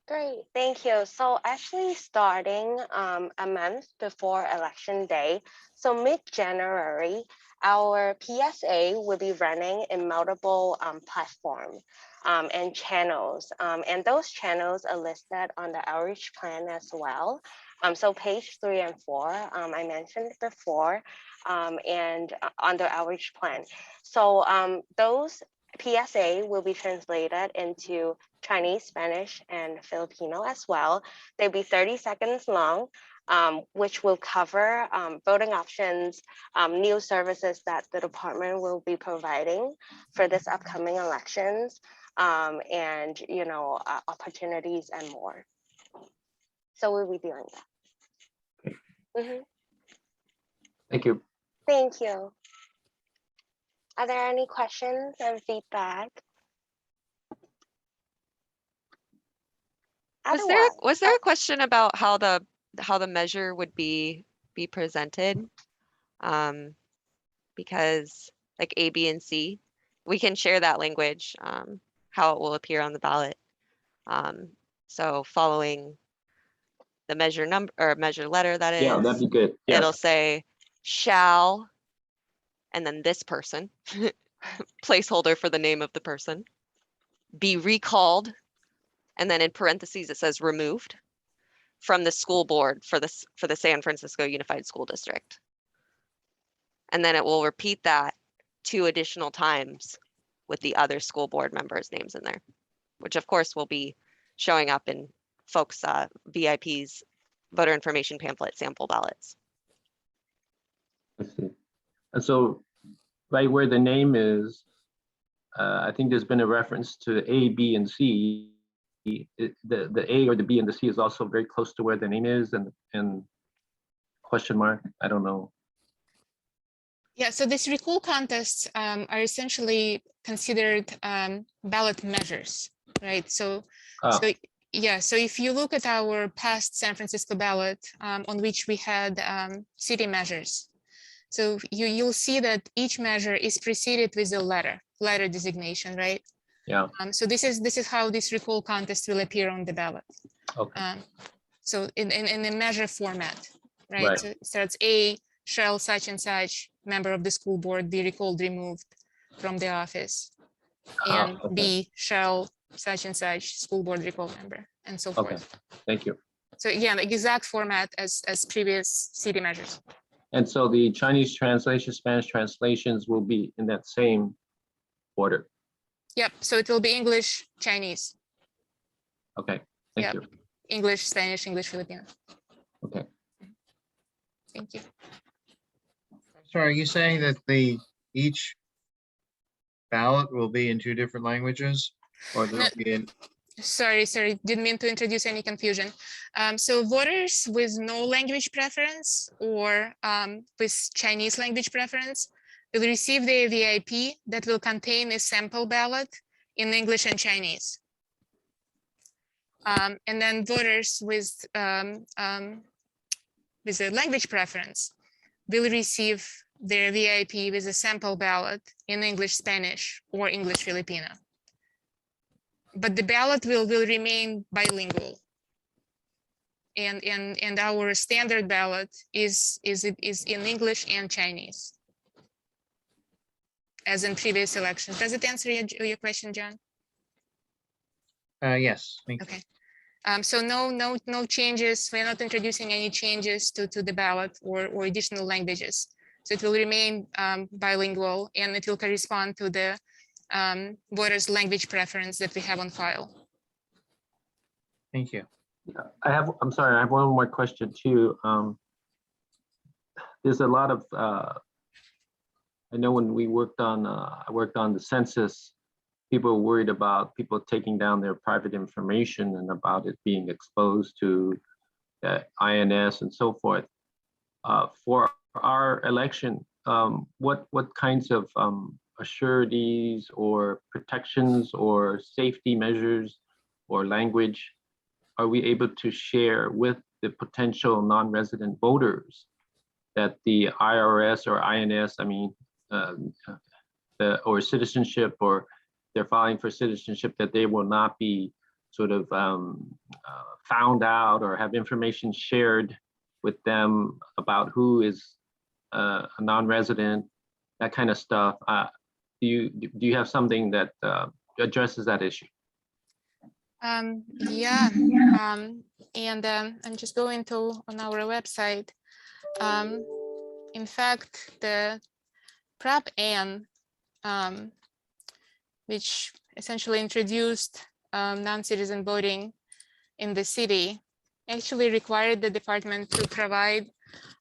Great, thank you. So actually starting a month before election day, so mid-January, our PSA will be running in multiple platforms and channels. And those channels are listed on the outreach plan as well. So page 3 and 4, I mentioned before, and on the outreach plan. So those PSA will be translated into Chinese, Spanish, and Filipino as well. They'll be 30 seconds long, which will cover voting options, new services that the department will be providing for this upcoming elections, and, you know, opportunities and more. So we'll be doing that. Mm-hmm. Thank you. Thank you. Are there any questions and feedback? Was there a question about how the measure would be presented? Because like A, B, and C, we can share that language, how it will appear on the ballot. So following the measure number or measure letter, that is, yeah, that'd be good. Yes. It'll say shall, and then this person placeholder for the name of the person, be recalled, and then in parentheses, it says removed from the school board for the San Francisco Unified School District. And then it will repeat that 2 additional times with the other school board members' names in there, which of course will be showing up in folks' VIPs voter information pamphlet sample ballots. I see. And so right where the name is, I think there's been a reference to A, B, and C. The A or the B and the C is also very close to where the name is and question mark. I don't know. Yeah, so these recall contests are essentially considered ballot measures, right? So, so if you look at our past San Francisco ballot on which we had city measures, so you'll see that each measure is preceded with a letter designation, right? Yeah. So this is how this recall contest will appear on the ballot. Okay. So in a measure format, right? Right. So it starts A, shall such and such member of the school board be recalled, removed from the office, and Okay. B, shall such and such school board recall member, and so Okay. forth. Thank you. So again, the exact format as previous city measures. And so the Chinese translation, Spanish translations will be in that same order. Yep. So it will be English, Chinese. Okay. Thank you. English, Spanish, English, Filipino. Okay. Thank you. So are you saying that each ballot will be in 2 different languages, or they'll be in? Sorry, didn't mean to introduce any confusion. So voters with no language preference or with Chinese language preference will receive the VIP that will contain a sample ballot in English and Chinese. And then voters with a language preference will receive their VIP with a sample ballot in English, Spanish, or English, Filipino. But the ballot will remain bilingual. And our standard ballot is in English and Chinese, as in previous elections. Does it answer your question, John? Yes. Thank you. Okay. So no changes. We're not introducing any changes to the ballot or additional languages. So it will remain bilingual, and it will correspond to the voters' language preference that we have on file. Thank you. I'm sorry, I have one more question too. There's a lot of, I know when we worked on, I worked on the census, people were worried about people taking down their private information and about it being exposed to INS and so forth. For our election, what kinds of assurities or protections or safety measures or language are we able to share with the potential non-resident voters that the IRS or INS, I mean, or citizenship, or they're filing for citizenship, that they will not be sort of found out or have information shared with them about who is a non-resident, that kind of stuff. Do you have something that addresses that issue? Yeah, and I'm just going on our website. In fact, the Prop N, which essentially introduced non-citizen voting in the city, actually required the department to provide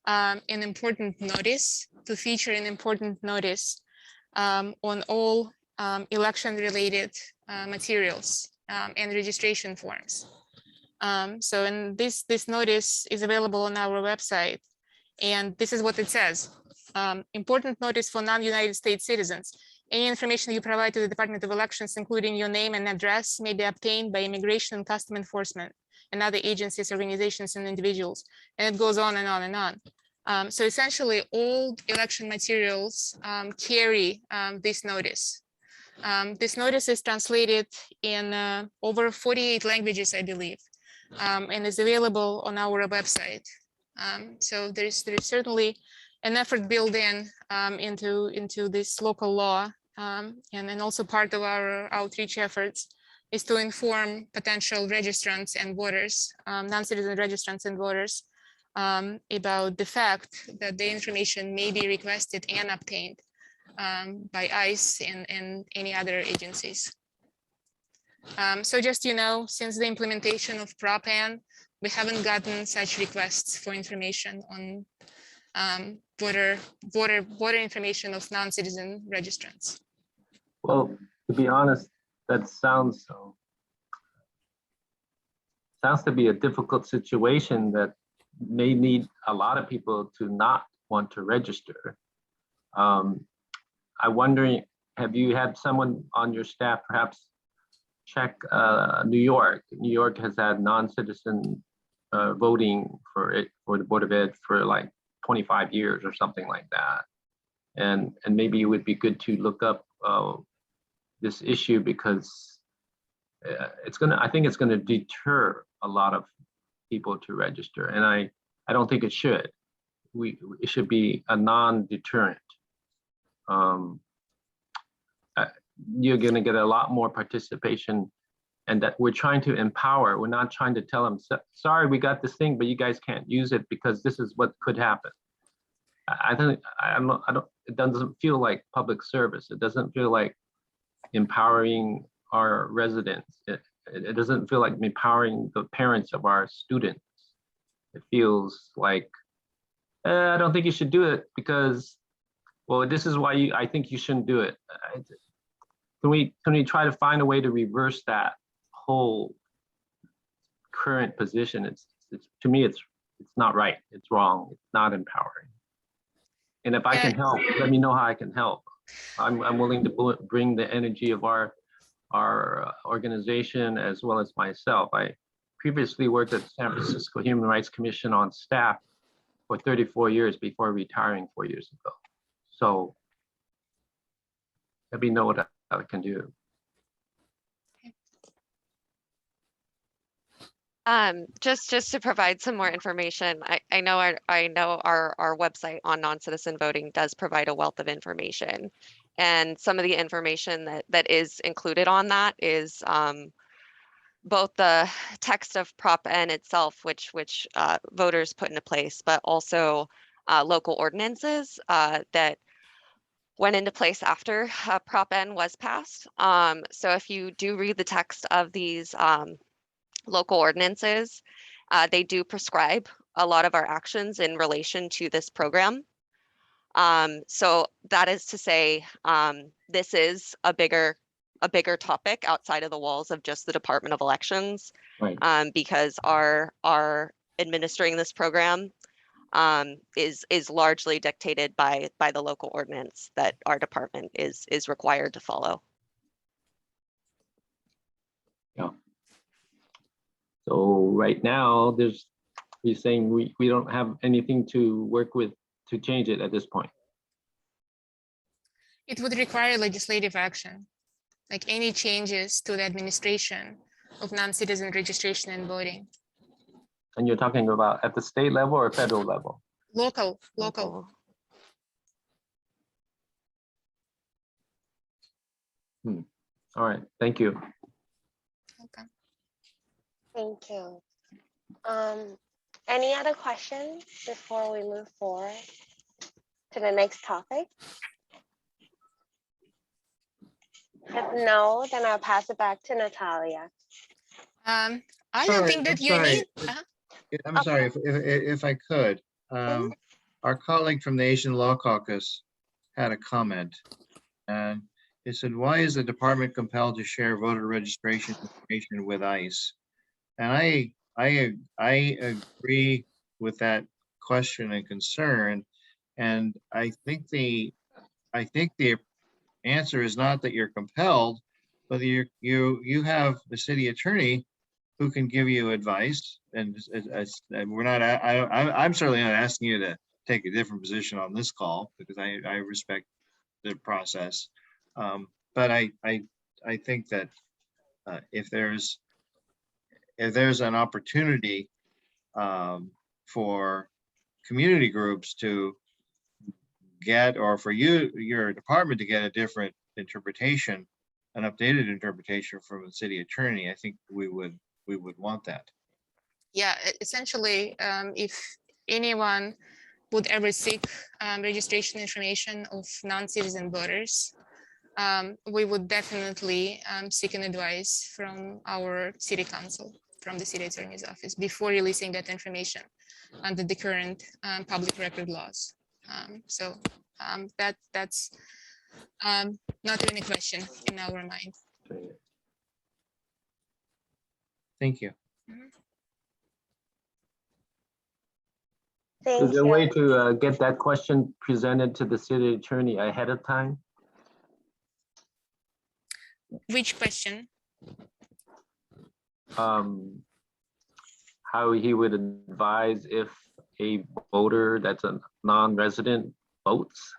an important notice, to feature an important notice on all election-related materials and registration forms. So and this notice is available on our website, and this is what it says. Important notice for non-United States citizens. Any information you provide to the Department of Elections, including your name and address, may be obtained by Immigration and Custom Enforcement and other agencies, organizations, and individuals. And it goes on and on and on. So essentially, all election materials carry this notice. This notice is translated in over 48 languages, I believe, and is available on our website. So there's certainly an effort built in into this local law And then also part of our outreach efforts is to inform potential registrants and voters, non-citizen registrants and voters, about the fact that the information may be requested and obtained by ICE and any other agencies. So just, since the implementation of Prop N, we haven't gotten such requests for information on voter information of non-citizen registrants. Well, to be honest, that sounds to be a difficult situation that may need a lot of people to not want to register. I'm wondering, have you had someone on your staff perhaps check New York? New York has had non-citizen voting for the Board of Ed for like 25 years or something like that. And maybe it would be good to look up this issue, because I think it's gonna deter a lot of people to register. And I don't think it should. It should be a non-deterrent. You're gonna get a lot more participation, and that we're trying to empower. We're not trying to tell them, sorry, we got this thing, but you guys can't use it because this is what could happen. It doesn't feel like public service. It doesn't feel like empowering our residents. It doesn't feel like empowering the parents of our students. It feels like, I don't think you should do it because, well, this is why I think you shouldn't do it. Can we try to find a way to reverse that whole current position? To me, it's not right. It's wrong. It's not empowering. And if I can help, let me know how I can help. I'm willing to bring the energy of our organization as well as myself. I previously worked at San Francisco Human Rights Commission on staff for 34 years before retiring 4 years ago. So let me know what I can do. Just to provide some more information, I know our website on non-citizen voting does provide a wealth of information, and some of the information that is included on that is both the text of Prop N itself, which voters put into place, but also local ordinances that went into place after Prop N was passed. So if you do read the text of these local ordinances, they do prescribe a lot of our actions in relation to this program. So that is to say, this is a bigger topic outside of the walls of just the Department of Elections, right. Because our administering this program is largely dictated by the local ordinance that our department is required to follow. Yeah. So right now, you're saying we don't have anything to work with to change it at this point. It would require legislative action, like any changes to the administration of non-citizen registration and voting. And you're talking about at the state level or federal level? Local. All right, thank you. Okay. Thank you. Any other questions before we move forward to the next topic? If no, then I'll pass it back to Natalia. I don't think that you need. I'm sorry, if I could. Our colleague from the Asian Law Caucus had a comment, and he said, "Why is the department compelled to share voter registration information with ICE?" And I agree with that question and concern, and I think the answer is not that you're compelled, but you have the city attorney who can give you advice, and we're not. I'm certainly not asking you to take a different position on this call, because I respect the process. But I think that if there's an opportunity for community groups to get, or for your department to get a different interpretation, an updated interpretation from the city attorney, I think we would want that. Yeah, essentially, if anyone would ever seek registration information of non-citizen voters, we would definitely seek an advice from our city council, from the city attorney's office, before releasing that information under the current public record laws. That's not even a question in our mind. Thank you. Thank Is there a you. way to get that question presented to the city attorney ahead of time? Which question? How he would advise if a voter that's a non-resident votes?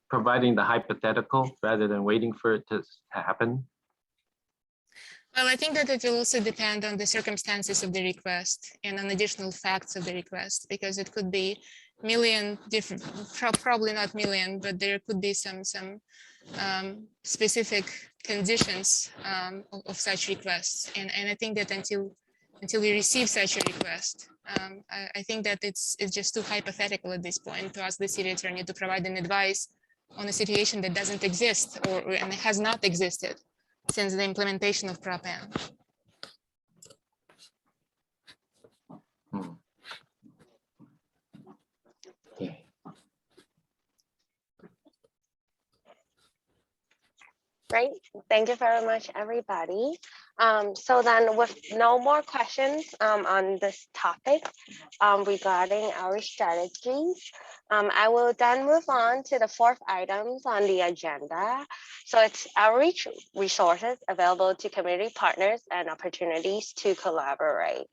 Providing the hypothetical rather than waiting for it to happen? Well, I think that it will also depend on the circumstances of the request and on additional facts of the request, because it could be million different, probably not million, but there could be some specific conditions of such requests. And I think that until we receive such a request, I think that it's just too hypothetical at this point to ask the city attorney to provide an advice on a situation that doesn't exist and has not existed since the implementation of Prop N. Okay. Great, thank you very much, everybody. So then with no more questions on this topic regarding our strategies, I will then move on to the fourth items on the agenda. So it's outreach resources available to community partners and opportunities to collaborate.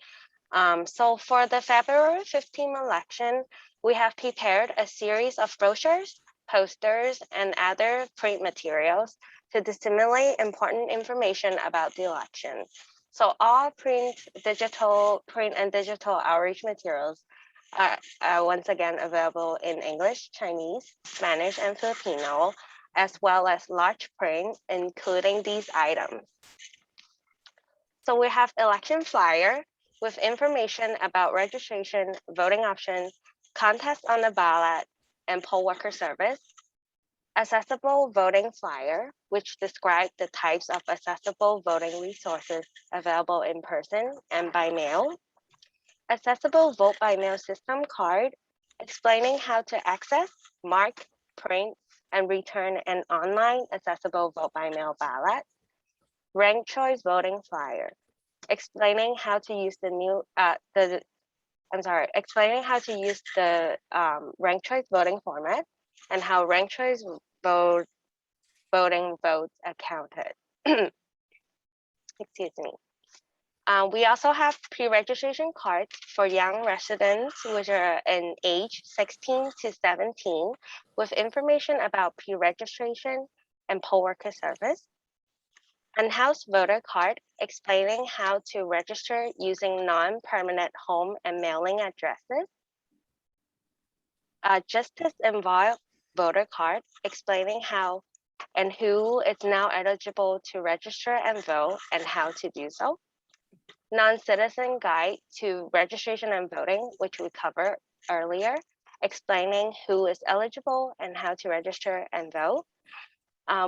So for the February 15th election, we have prepared a series of brochures, posters, and other print materials to disseminate important information about the election. So all print and digital outreach materials are once again available in English, Chinese, Spanish, and Filipino, as well as large print, including these items. So we have election flyer with information about registration, voting options, contests on the ballot, and poll worker service. Accessible voting flyer, which describes the types of accessible voting resources available in person and by mail. Accessible vote by mail system card, explaining how to access, mark, print, and return an online accessible vote by mail ballot. Ranked choice voting flyer, explaining how to use the ranked choice voting format and how ranked choice voting votes are counted. Excuse me. We also have pre-registration cards for young residents, which are in age 16 to 17, with information about pre-registration and poll worker service. Unhoused voter card, explaining how to register using non-permanent home and mailing addresses. Justice involved voter card, explaining how and who is now eligible to register and vote and how to do so. Non-citizen guide to registration and voting, which we covered earlier, explaining who is eligible and how to register and vote.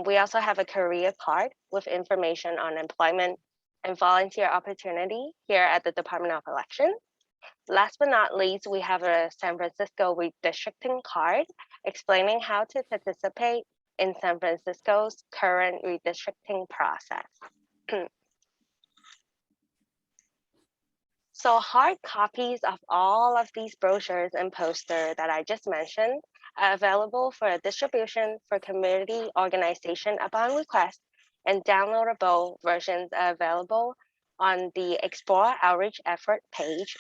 We also have a career card with information on employment and volunteer opportunity here at the Department of Elections. Last but not least, we have a San Francisco redistricting card explaining how to participate in San Francisco's current redistricting process. So hard copies of all of these brochures and posters that I just mentioned are available for distribution for community organization upon request, and downloadable versions are available on the Explore Outreach Effort page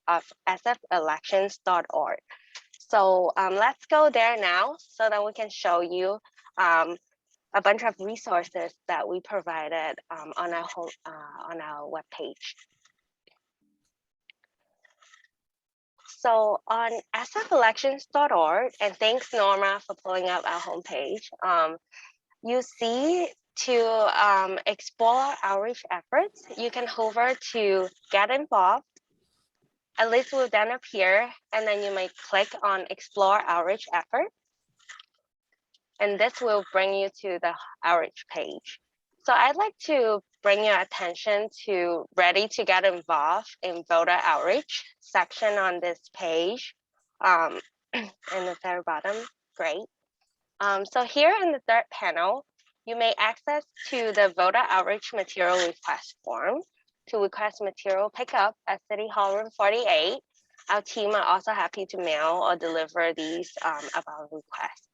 of sfelections.org. So let's go there now so that we can show you a bunch of resources that we provided on our webpage. So on sfelections.org, and thanks Norma for pulling up our homepage, you see to explore outreach efforts, you can hover to get involved. A list will then appear, and then you may click on explore outreach effort. And this will bring you to the outreach page. So I'd like to bring your attention to ready to get involved in voter outreach section on this page in the very bottom, great. So here in the third panel, you may access to the voter outreach material request form to request material pickup at City Hall Room 48. Our team are also happy to mail or deliver these upon request.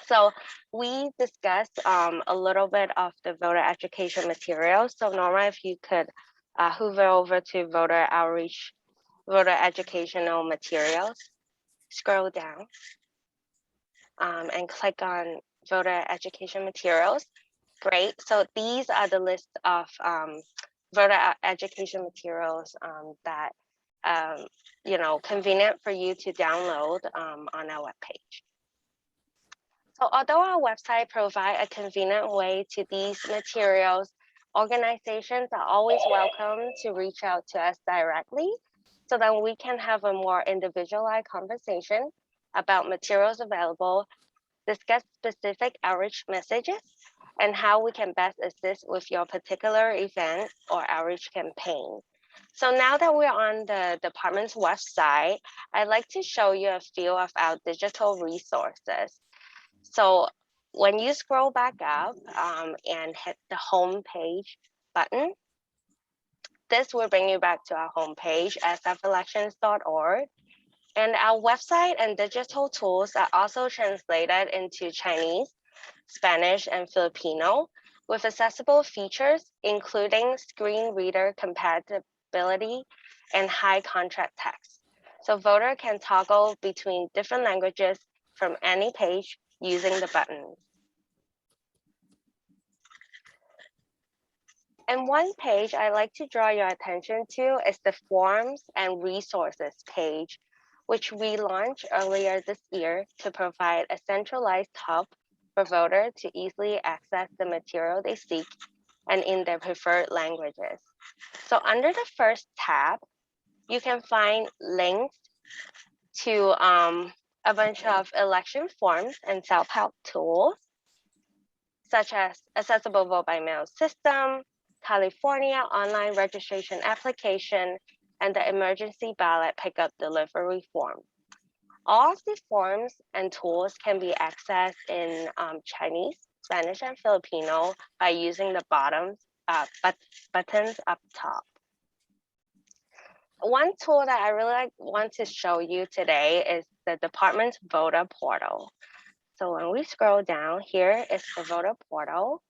So we discussed a little bit of the voter education materials. So Norma, if you could hover over to voter outreach, voter educational materials, scroll down and click on voter education materials. Great. So these are the list of voter education materials that convenient for you to download on our webpage. So although our website provides a convenient way to these materials, organizations are always welcome to reach out to us directly so that we can have a more individualized conversation about materials available, discuss specific outreach messages, and how we can best assist with your particular event or outreach campaign. So now that we're on the department's website, I'd like to show you a few of our digital resources. So when you scroll back up and hit the home page button, this will bring you back to our homepage, sfelections.org. And our website and digital tools are also translated into Chinese, Spanish, and Filipino with accessible features, including screen reader compatibility and high contrast text. So voter can toggle between different languages from any page using the buttons. And one page I'd like to draw your attention to is the Forms and Resources page, which we launched earlier this year to provide a centralized hub for voters to easily access the material they seek and in their preferred languages. So under the first tab, you can find links to a bunch of election forms and self-help tools, such as accessible vote by mail system, California online registration application, and the emergency ballot pickup delivery form. All of these forms and tools can be accessed in Chinese, Spanish, and Filipino by using the buttons up top. One tool that I really want to show you today is the department's voter portal. So when we scroll down, here is the voter portal.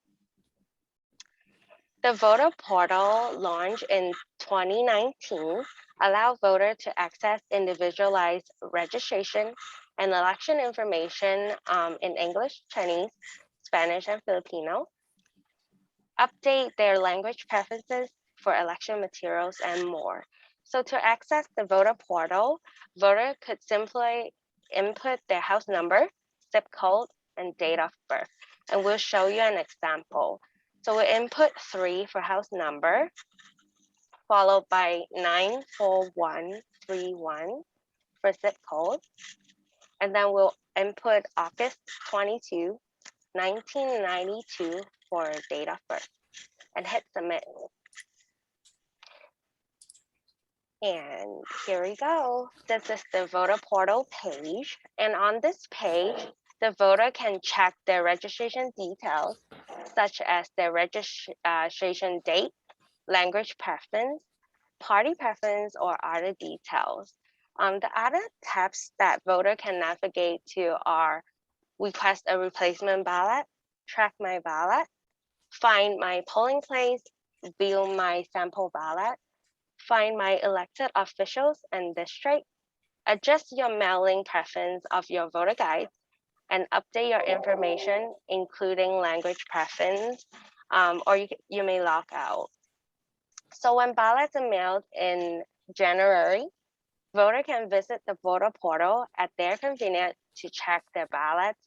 The voter portal launched in 2019, allow voters to access individualized registration and election information in English, Chinese, Spanish, and Filipino, update their language preferences for election materials, and more. So to access the voter portal, voter could simply input their house number, zip code, and date of birth. And we'll show you an example. So we input 3 for house number, followed by 94131 for zip code. And then we'll input August 22, 1992 for date of birth and hit submit. And here we go. This is the voter portal page. And on this page, the voter can check their registration details, such as their registration date, language preference, party preference, or other details. The other tabs that voter can navigate to are request a replacement ballot, track my ballot, find my polling place, view my sample ballot, find my elected officials and district, adjust your mailing preference of your voter guide, and update your information, including language preference, or you may log out. So when ballots are mailed in January, Voter can visit the voter portal at their convenience to check their ballots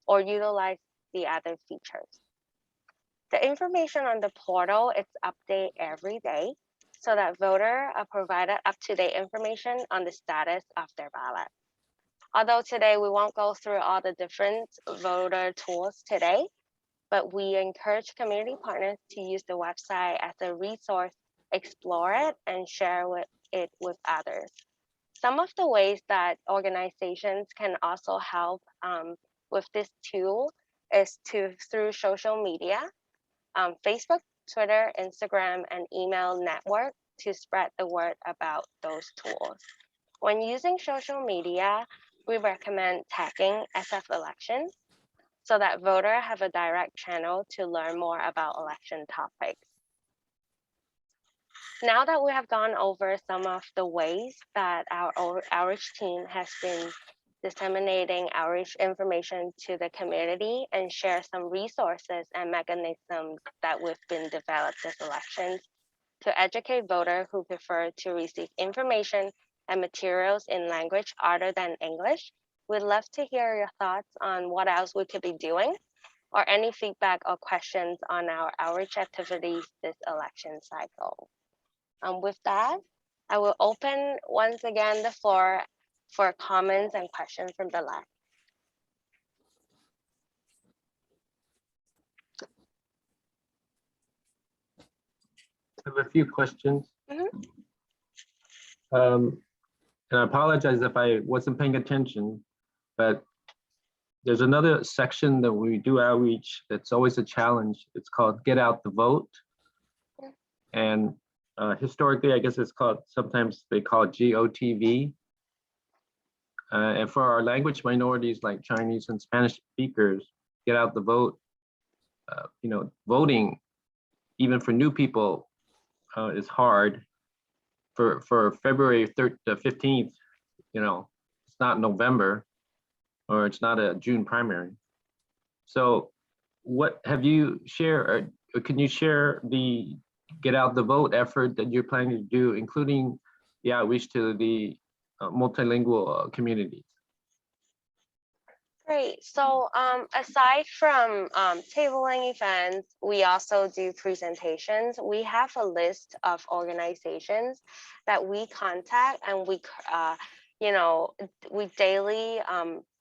or utilize the other features. The information on the portal is updated every day so that voters are provided up-to-date information on the status of their ballot. Although today we won't go through all the different voter tools today, but we encourage community partners to use the website as a resource, explore it, and share it with others. Some of the ways that organizations can also help with this tool is through social media, Facebook, Twitter, Instagram, and email network to spread the word about those tools. When using social media, we recommend tagging SF elections so that voters have a direct channel to learn more about election topics. Now that we have gone over some of the ways that our outreach team has been disseminating outreach information to the community and share some resources and mechanisms that we've been developed this elections to educate voters who prefer to receive information and materials in language other than English, we'd love to hear your thoughts on what else we could be doing or any feedback or questions on our outreach activities this election cycle. With that, I will open once again the floor for comments and questions from the LAAC. I have a few questions. Mhm. And I apologize if I wasn't paying attention, but there's another section that we do outreach that's always a challenge. It's called Get Out the Vote. And historically, I guess it's called, sometimes they call it GOTV. And for our language minorities like Chinese and Spanish speakers, Get Out the Vote, voting, even for new people, is hard. For February 15th, it's not November, or it's not a June primary. So what have you shared, or can you share the Get Out the Vote effort that you're planning to do, including the outreach to the multilingual communities? Great. So aside from tabling events, we also do presentations. We have a list of organizations that we contact, and we daily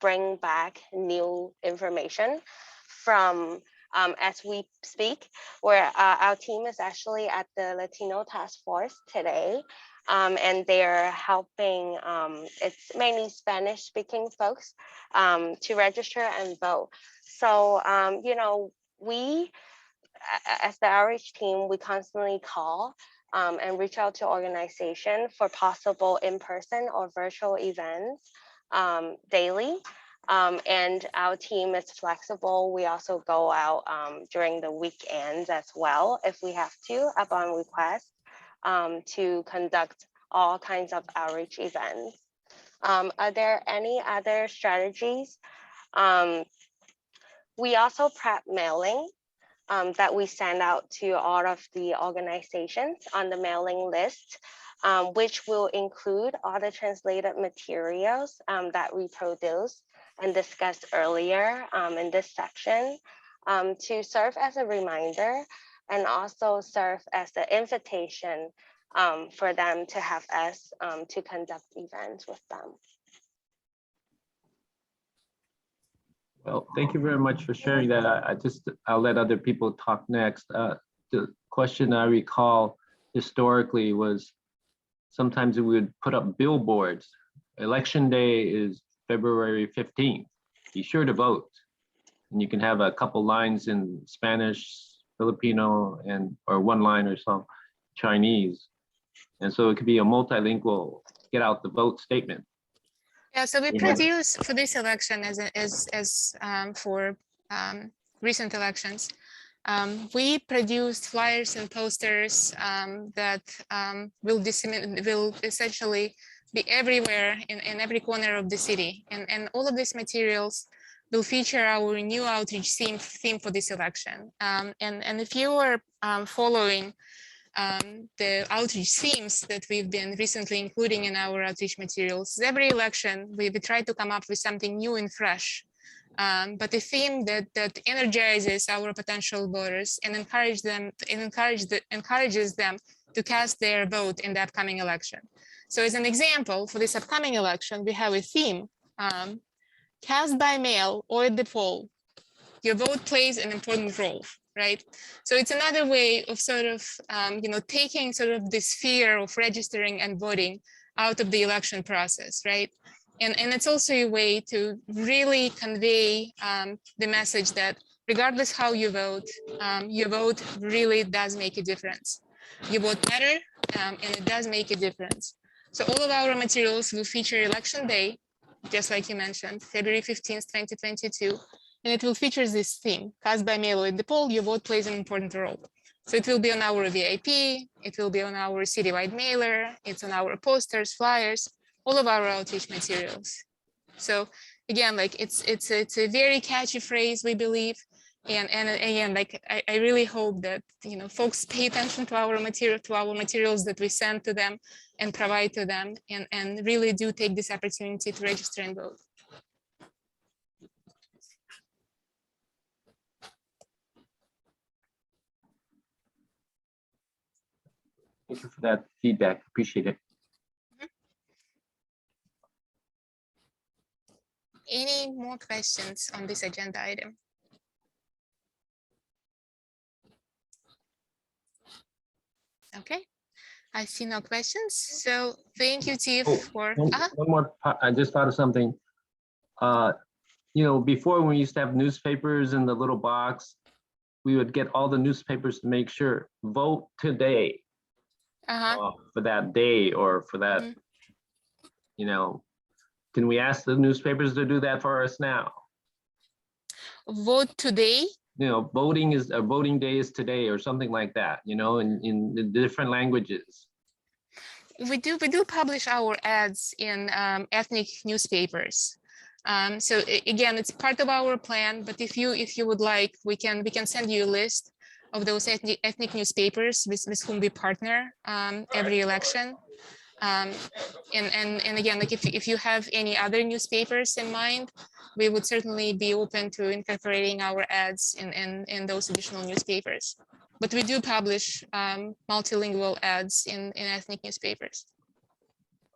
bring back new information from as we speak, where our team is actually at the Latino Task Force today. And they're helping, it's mainly Spanish speaking folks to register and vote. So, we, as the outreach team, we constantly call and reach out to organizations for possible in-person or virtual events daily. And our team is flexible. We also go out during the weekends as well, if we have to, upon request. To conduct all kinds of outreach events. Are there any other strategies? We also prep mailing that we send out to all of the organizations on the mailing list, which will include all the translated materials that we produced and discussed earlier in this section to serve as a reminder and also serve as the invitation for them to have us to conduct events with them. Well, thank you very much for sharing that. I'll let other people talk next. The question I recall historically was sometimes we would put up billboards. Election day is February 15th. Be sure to vote. And you can have a couple lines in Spanish, Filipino, or one line or some Chinese. And so it could be a multilingual Get Out the Vote statement. Yeah, so we produce for this election as for recent elections, we produced flyers and posters that will essentially be everywhere in every corner of the city, and all of these materials will feature our new outreach theme for this election. And if you are following the outreach themes that we've been recently including in our outreach materials. Every election, we try to come up with something new and fresh, but a theme that energizes our potential voters and encourages them to cast their vote in the upcoming election. So as an example, for this upcoming election, we have a theme, cast by mail or at the poll, your vote plays an important role, right? So it's another way of sort of, taking sort of this fear of registering and voting out of the election process, right? And it's also a way to really convey the message that regardless how you vote, your vote really does make a difference. You vote better, and it does make a difference. So all of our materials will feature election day, just like you mentioned, February 15th, 2022. And it will feature this theme, cast by mail or at the poll, your vote plays an important role. So it will be on our VIP, it will be on our citywide mailer, it's on our posters, flyers, all of our outreach materials. So again, like it's a very catchy phrase, we believe. And again, like I really hope that folks pay attention to our materials that we send to them and provide to them, and really do take this opportunity to register and vote. Thank you for that feedback. Appreciate it. Any more questions on this agenda item? Okay, I see no questions. So thank you, Tiff, for one more. I just thought of something. Before when we used to have newspapers in the little box, we would get all the newspapers to make sure vote today for that day or for that. Can we ask the newspapers to do that for us now? Vote today? Voting day is today or something like that, in the different languages. We do publish our ads in ethnic newspapers. So again, it's part of our plan, but if you would like, we can send you a list of those ethnic newspapers with whom we partner every election. And again, like if you have any other newspapers in mind, we would certainly be open to incorporating our ads in those additional newspapers. But we do publish multilingual ads in ethnic newspapers.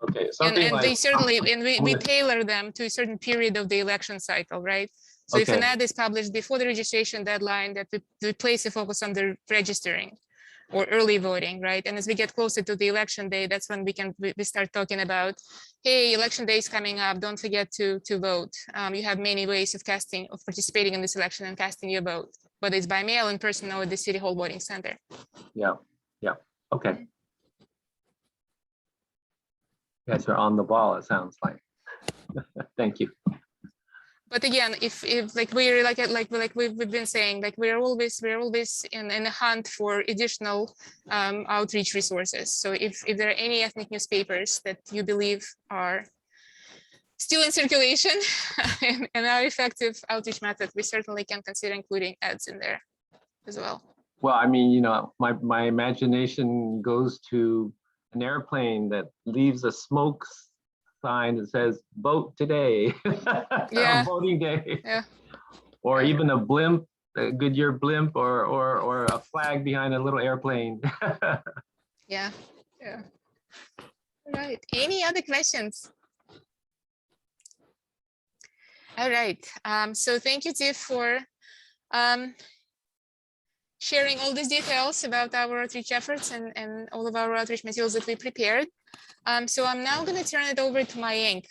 Okay, and they certainly, and we tailor them to a certain period of the election cycle, right? So if an ad is published before the registration deadline, that we place a focus on the registering or early voting, right? And as we get closer to the election day, that's when we start talking about, hey, election day is coming up, don't forget to vote. You have many ways of participating in this election and casting your vote, whether it's by mail, in person, or at the City Hall voting center. Yeah, okay. You guys are on the ball, it sounds like. Thank you. But again, if like we're like we've been saying, like we're always in a hunt for additional outreach resources. So if there are any ethnic newspapers that you believe are still in circulation and are effective outreach methods, we certainly can consider including ads in there as well. Well, I mean, my imagination goes to an airplane that leaves a smoke sign that says vote today. Yeah. Voting day. Yeah. Or even a blimp, a Goodyear blimp, or a flag behind a little airplane. Yeah. All right, any other questions? All right, so thank you, Tiff, for sharing all these details about our outreach efforts and all of our outreach materials that we prepared. So I'm now going to turn it over to Mayank,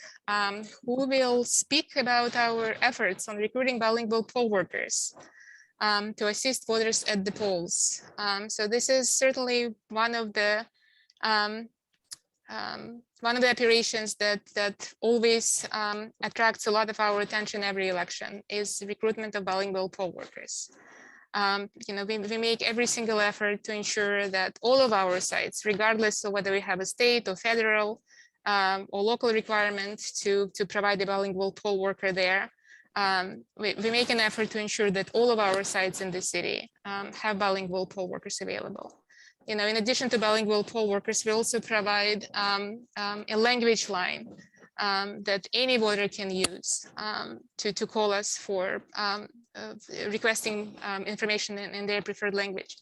who will speak about our efforts on recruiting bilingual poll workers to assist voters at the polls. So this is certainly one of the operations that always attracts a lot of our attention every election, is recruitment of bilingual poll workers. We make every single effort to ensure that all of our sites, regardless of whether we have a state or federal or local requirement to provide a bilingual poll worker there, we make an effort to ensure that all of our sites in the city have bilingual poll workers available. in addition to bilingual poll workers, we also provide a language line that any voter can use to call us for requesting information in their preferred language.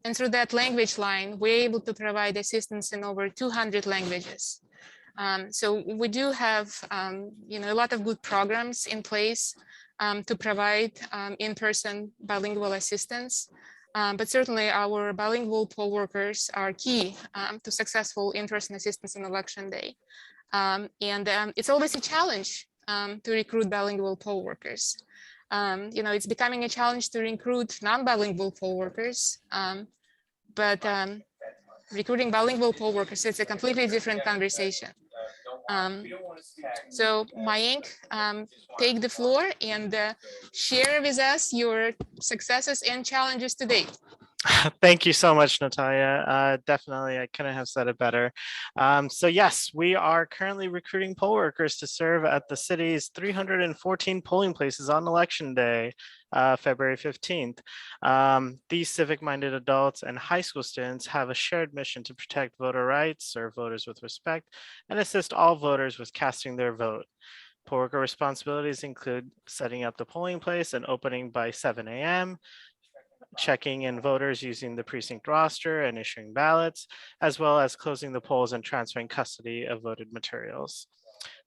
And through that language line, we're able to provide assistance in over 200 languages. So we do have a lot of good programs in place to provide in-person bilingual assistance. But certainly our bilingual poll workers are key to successful in-person assistance on election day. It's always a challenge to recruit bilingual poll workers. It's becoming a challenge to recruit non-bilingual poll workers, but recruiting bilingual poll workers is a completely different conversation. So Mayank, take the floor and share with us your successes and challenges to date. Thank you so much, Natalia. Definitely, I couldn't have said it better. So yes, we are currently recruiting poll workers to serve at the city's 314 polling places on election day, February 15th. These civic-minded adults and high school students have a shared mission to protect voter rights, serve voters with respect, and assist all voters with casting their vote. Poll worker responsibilities include setting up the polling place and opening by 7 a.m., checking in voters using the precinct roster and issuing ballots, as well as closing the polls and transferring custody of voted materials.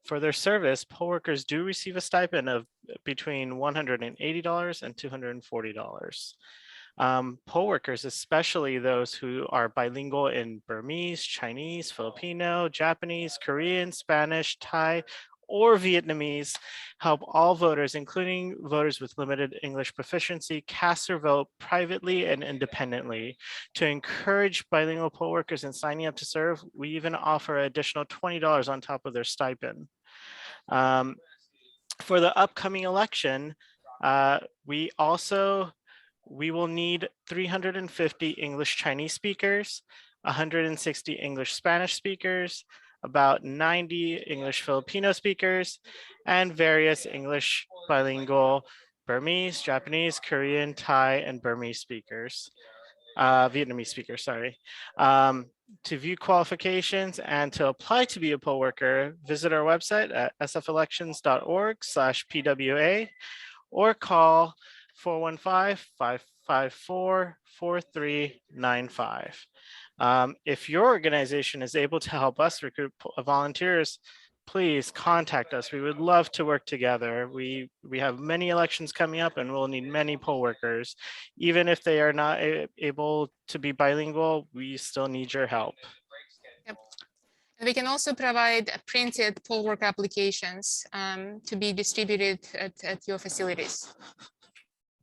For their service, poll workers do receive a stipend of between $180 and $240. Poll workers, especially those who are bilingual in Burmese, Chinese, Filipino, Japanese, Korean, Spanish, Thai, or Vietnamese, help all voters, including voters with limited English proficiency, cast their vote privately and independently. To encourage bilingual poll workers in signing up to serve, we even offer an additional $20 on top of their stipend. For the upcoming election, we will need 350 English Chinese speakers, 160 English Spanish speakers, about 90 English Filipino speakers, and various English bilingual Burmese, Japanese, Korean, Thai, and Burmese speakers, Vietnamese speakers, sorry. To view qualifications and to apply to be a poll worker, visit our website at sfelections.org/PWA or call 415-554-4395. If your organization is able to help us recruit volunteers, please contact us. We would love to work together. We have many elections coming up and we'll need many poll workers. Even if they are not able to be bilingual, we still need your help. Yep. And we can also provide printed poll worker applications to be distributed at your facilities.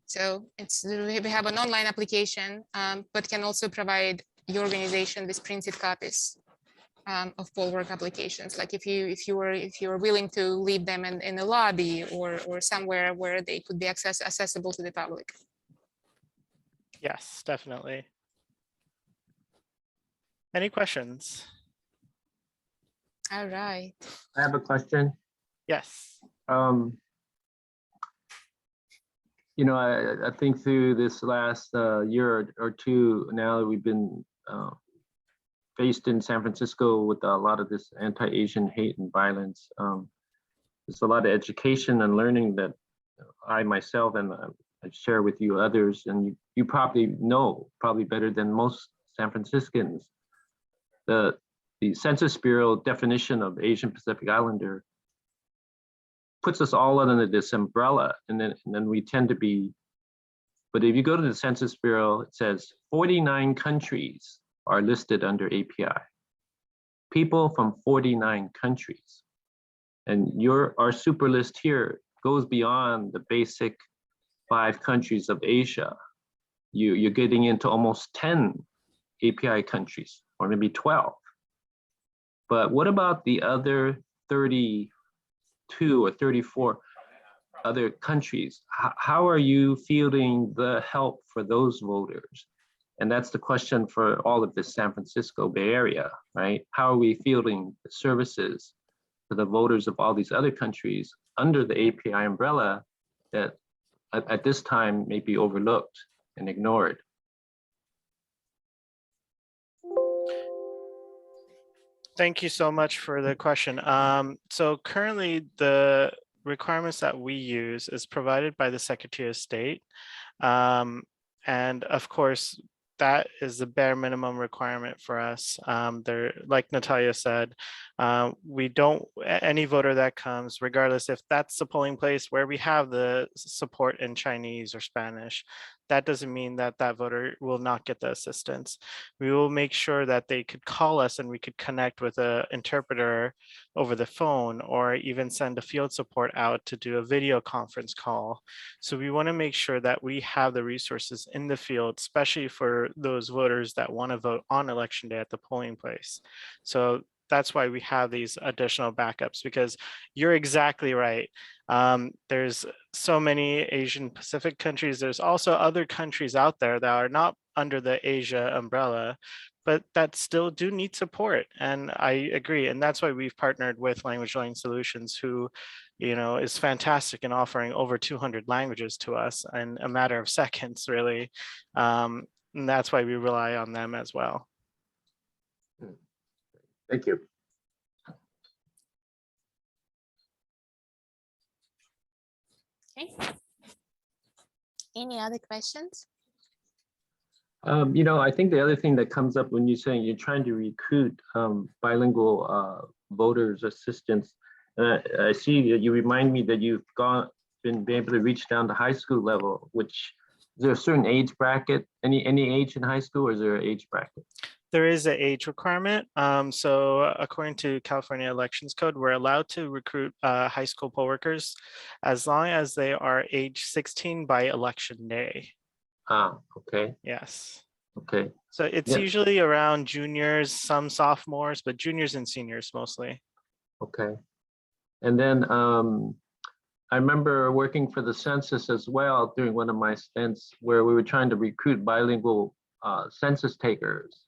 So we have an online application, but can also provide your organization with printed copies of poll work applications. Like if you are willing to leave them in a lobby or somewhere where they could be accessible to the public. Yes, definitely. Any questions? All right. I have a question. Yes. I think through this last year or two now that we've been faced in San Francisco with a lot of this anti-Asian hate and violence, there's a lot of education and learning that I myself and I share with you others, and you probably know, probably better than most San Franciscans, the Census Bureau definition of Asian Pacific Islander puts us all under this umbrella, and then we tend to be, but if you go to the Census Bureau, it says 49 countries are listed under API. People from 49 countries. And our super list here goes beyond the basic 5 countries of Asia. You're getting into almost 10 API countries, or maybe 12. But what about the other 32 or 34 other countries? How are you fielding the help for those voters? And that's the question for all of the San Francisco Bay Area, right? How are we fielding the services for the voters of all these other countries under the API umbrella that at this time may be overlooked and ignored? Thank you so much for the question. So currently the requirements that we use is provided by the Secretary of State. And of course, that is the bare minimum requirement for us. There, like Natalia said, we don't, any voter that comes, regardless if that's the polling place where we have the support in Chinese or Spanish, that doesn't mean that that voter will not get the assistance. We will make sure that they could call us and we could connect with an interpreter over the phone, or even send a field support out to do a video conference call. So we want to make sure that we have the resources in the field, especially for those voters that want to vote on election day at the polling place. So that's why we have these additional backups, because you're exactly right. There's so many Asian Pacific countries. There's also other countries out there that are not under the Asia umbrella, but that still do need support. And I agree. And that's why we've partnered with Language Learning Solutions, who, you know, is fantastic in offering over 200 languages to us in a matter of seconds, really. And that's why we rely on them as well. Thank you. Okay. Any other questions? You know, I think the other thing that comes up when you're saying you're trying to recruit bilingual voters assistants, I see that you remind me that you've been able to reach down to high school level, which is there a certain age bracket, any age in high school, or is there an age bracket? There is an age requirement. So according to California Elections Code, we're allowed to recruit high school poll workers as long as they are age 16 by election day. Ah, okay. Yes. Okay. So it's usually around juniors, some sophomores, but juniors and seniors mostly. Okay. And then I remember working for the census as well during one of my stints where we were trying to recruit bilingual census takers.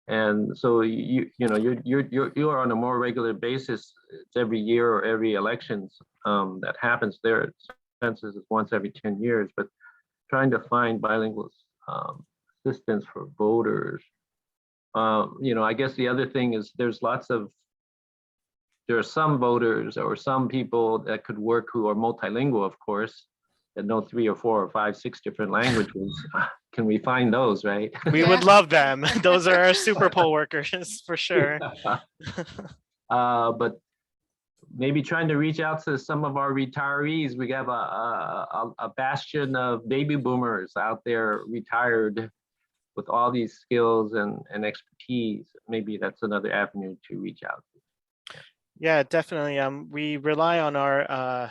And so you are on a more regular basis. It's every year or every elections that happens there. Census is once every 10 years, but trying to find bilingual assistance for voters. You know, I guess the other thing is there are some voters or some people that could work who are multilingual, of course, that know 3 or 4 or 5, 6 different languages. Can we find those, right? We would love them. Those are our super poll workers for sure. But maybe trying to reach out to some of our retirees. We have a bastion of baby boomers out there retired with all these skills and expertise. Maybe that's another avenue to reach out to. Yeah, definitely. We rely on our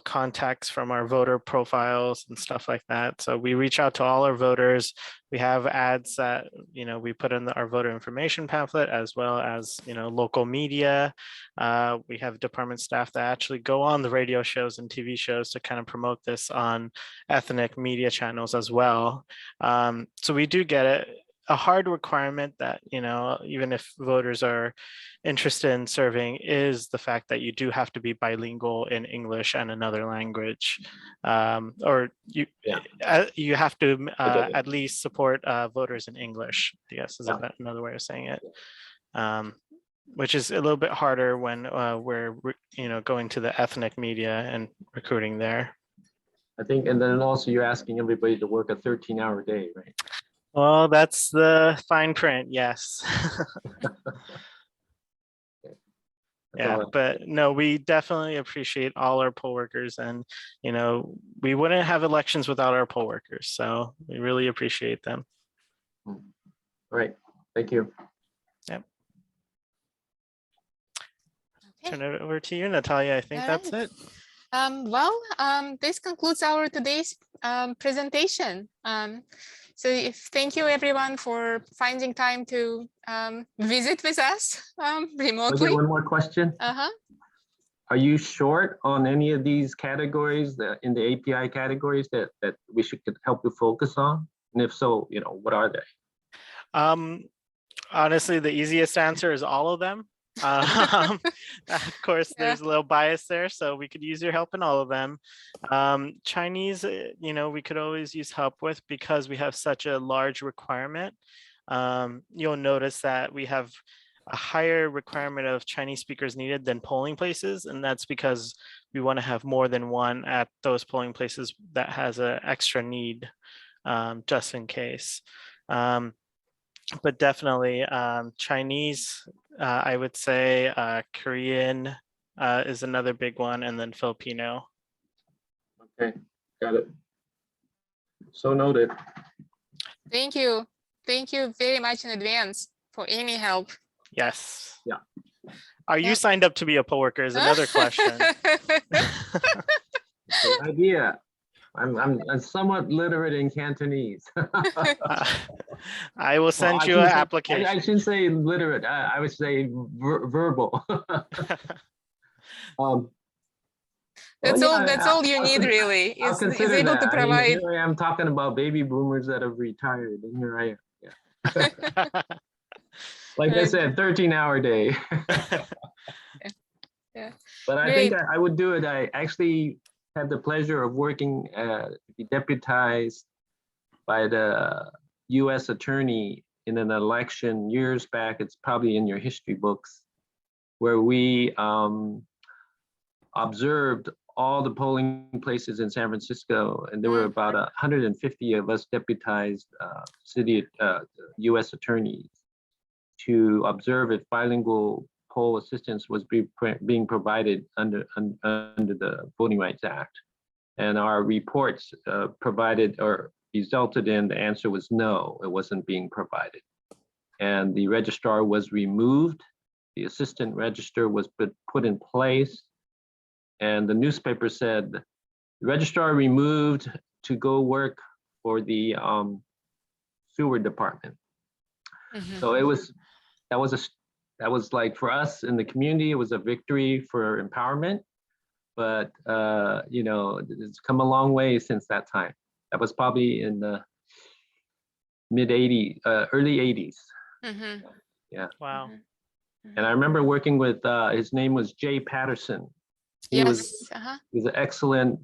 contacts from our voter profiles and stuff like that. So we reach out to all our voters. We have ads that, we put in our voter information pamphlet, as well as, local media. We have department staff that actually go on the radio shows and TV shows to kind of promote this on ethnic media channels as well. So we do get it. A hard requirement that, even if voters are interested in serving, is the fact that you do have to be bilingual in English and another language, or you have to at least support voters in English, I guess is another way of saying it, which is a little bit harder when we're going to the ethnic media and recruiting there. I think, and then also you're asking everybody to work a 13-hour day, right? Well, that's the fine print, yes. Yeah, but no, we definitely appreciate all our poll workers, and we wouldn't have elections without our poll workers, so we really appreciate them. All right, thank you. Yep. Okay. Turn it over to you, Natalia. I think that's it. This concludes our today's presentation. So thank you everyone for finding time to visit with us remotely. One more question. Are you short on any of these categories in the API categories that we should help you focus on? And if so, what are they? Honestly, the easiest answer is all of them. Of course, there's a little bias there, so we could use your help in all of them. Chinese, we could always use help with because we have such a large requirement. You'll notice that we have a higher requirement of Chinese speakers needed than polling places. And that's because we want to have more than one at those polling places that has an extra need, just in case. But definitely Chinese, I would say Korean is another big one, and then Filipino. Okay, got it. So noted. Thank you. Thank you very much in advance for any help. Yes. Yeah. Are you Yep. signed up to be a poll worker is another question. Good idea. I'm somewhat literate in Cantonese. I will send Well, you an I application. shouldn't say literate. I would say verbal. That's well, all. yeah, That's all you I'll need, con- really. I'll Is consider able that. to I mean, provide. here I am talking about baby boomers that have retired, and here I am. Yeah. Like I said, 13-hour day. Yeah. But I think Great. I would do it. I actually had the pleasure of working, be deputized by the U.S. attorney in an election years back. It's probably in your history books, where we observed all the polling places in San Francisco, and there were about 150 of us deputized city U.S. attorneys to observe if bilingual poll assistance was being provided under the Voting Rights Act. And our reports provided or resulted in the answer was no, it wasn't being provided. And the registrar was removed, the assistant registrar was put in place, and the newspaper said, the registrar removed to go work for the sewer department. So it was, that was like for us in the community, it was a victory for empowerment, but you know, it's come a long way since that time. That was probably in the mid 80s, early 80s. Yeah. Wow. And I remember working with, his name was Jay Patterson. He was an excellent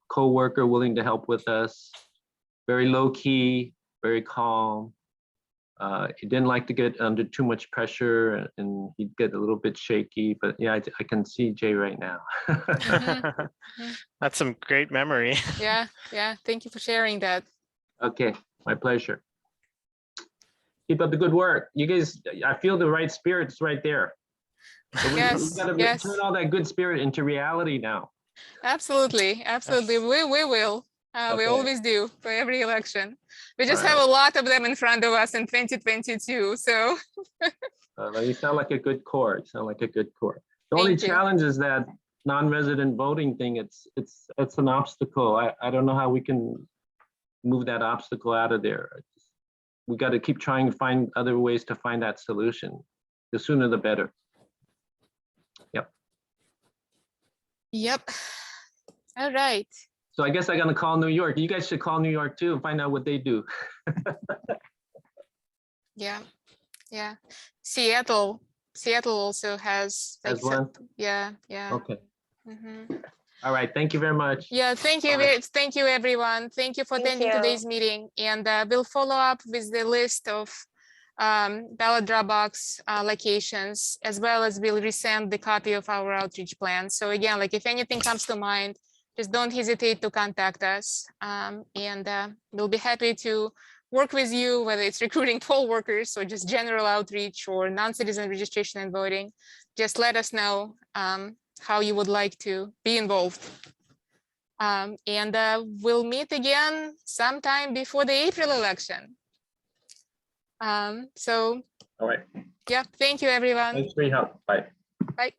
co-worker, willing to help with us, very low key, very calm. He didn't like to get under too much pressure, and he'd get a little bit shaky, but yeah, I can see Jay right now. That's some great memory. Yeah, yeah. Thank you for sharing that. Okay, my pleasure. Keep up the good work. You guys, I feel the right spirits right there. So we gotta turn all that good spirit into reality now. Absolutely, absolutely. Yes. We will. We Okay. always do for every election. We just All have a lot of them in front of us in 2022. So You sound like a good core. You sound like a good core. The only Thank you. challenge is that non-resident voting thing. It's an obstacle. I don't know how we can move that obstacle out of there. We got to keep trying to find other ways to find that solution. The sooner the better. Yep. Yep. All right. So I guess I'm gonna call New York. You guys should call New York too and find out what they do. Yeah. Yeah. Seattle also has Has one? Yeah. Yeah. Okay. Mhm. All right. Thank you very much. Yeah, thank you. Bye. Thank you, everyone. Thank you for Thank attending you. today's meeting. And we'll follow up with the list of ballot Dropbox locations, as well as we'll resend the copy of our outreach plan. So again, like if anything comes to mind, just don't hesitate to contact us. And we'll be happy to work with you, whether it's recruiting poll workers or just general outreach or non-citizen registration and voting. Just let us know how you would like to be involved. And we'll meet again sometime before the April election. So All right. yeah, thank you, everyone. Thanks for your help. Bye. Bye.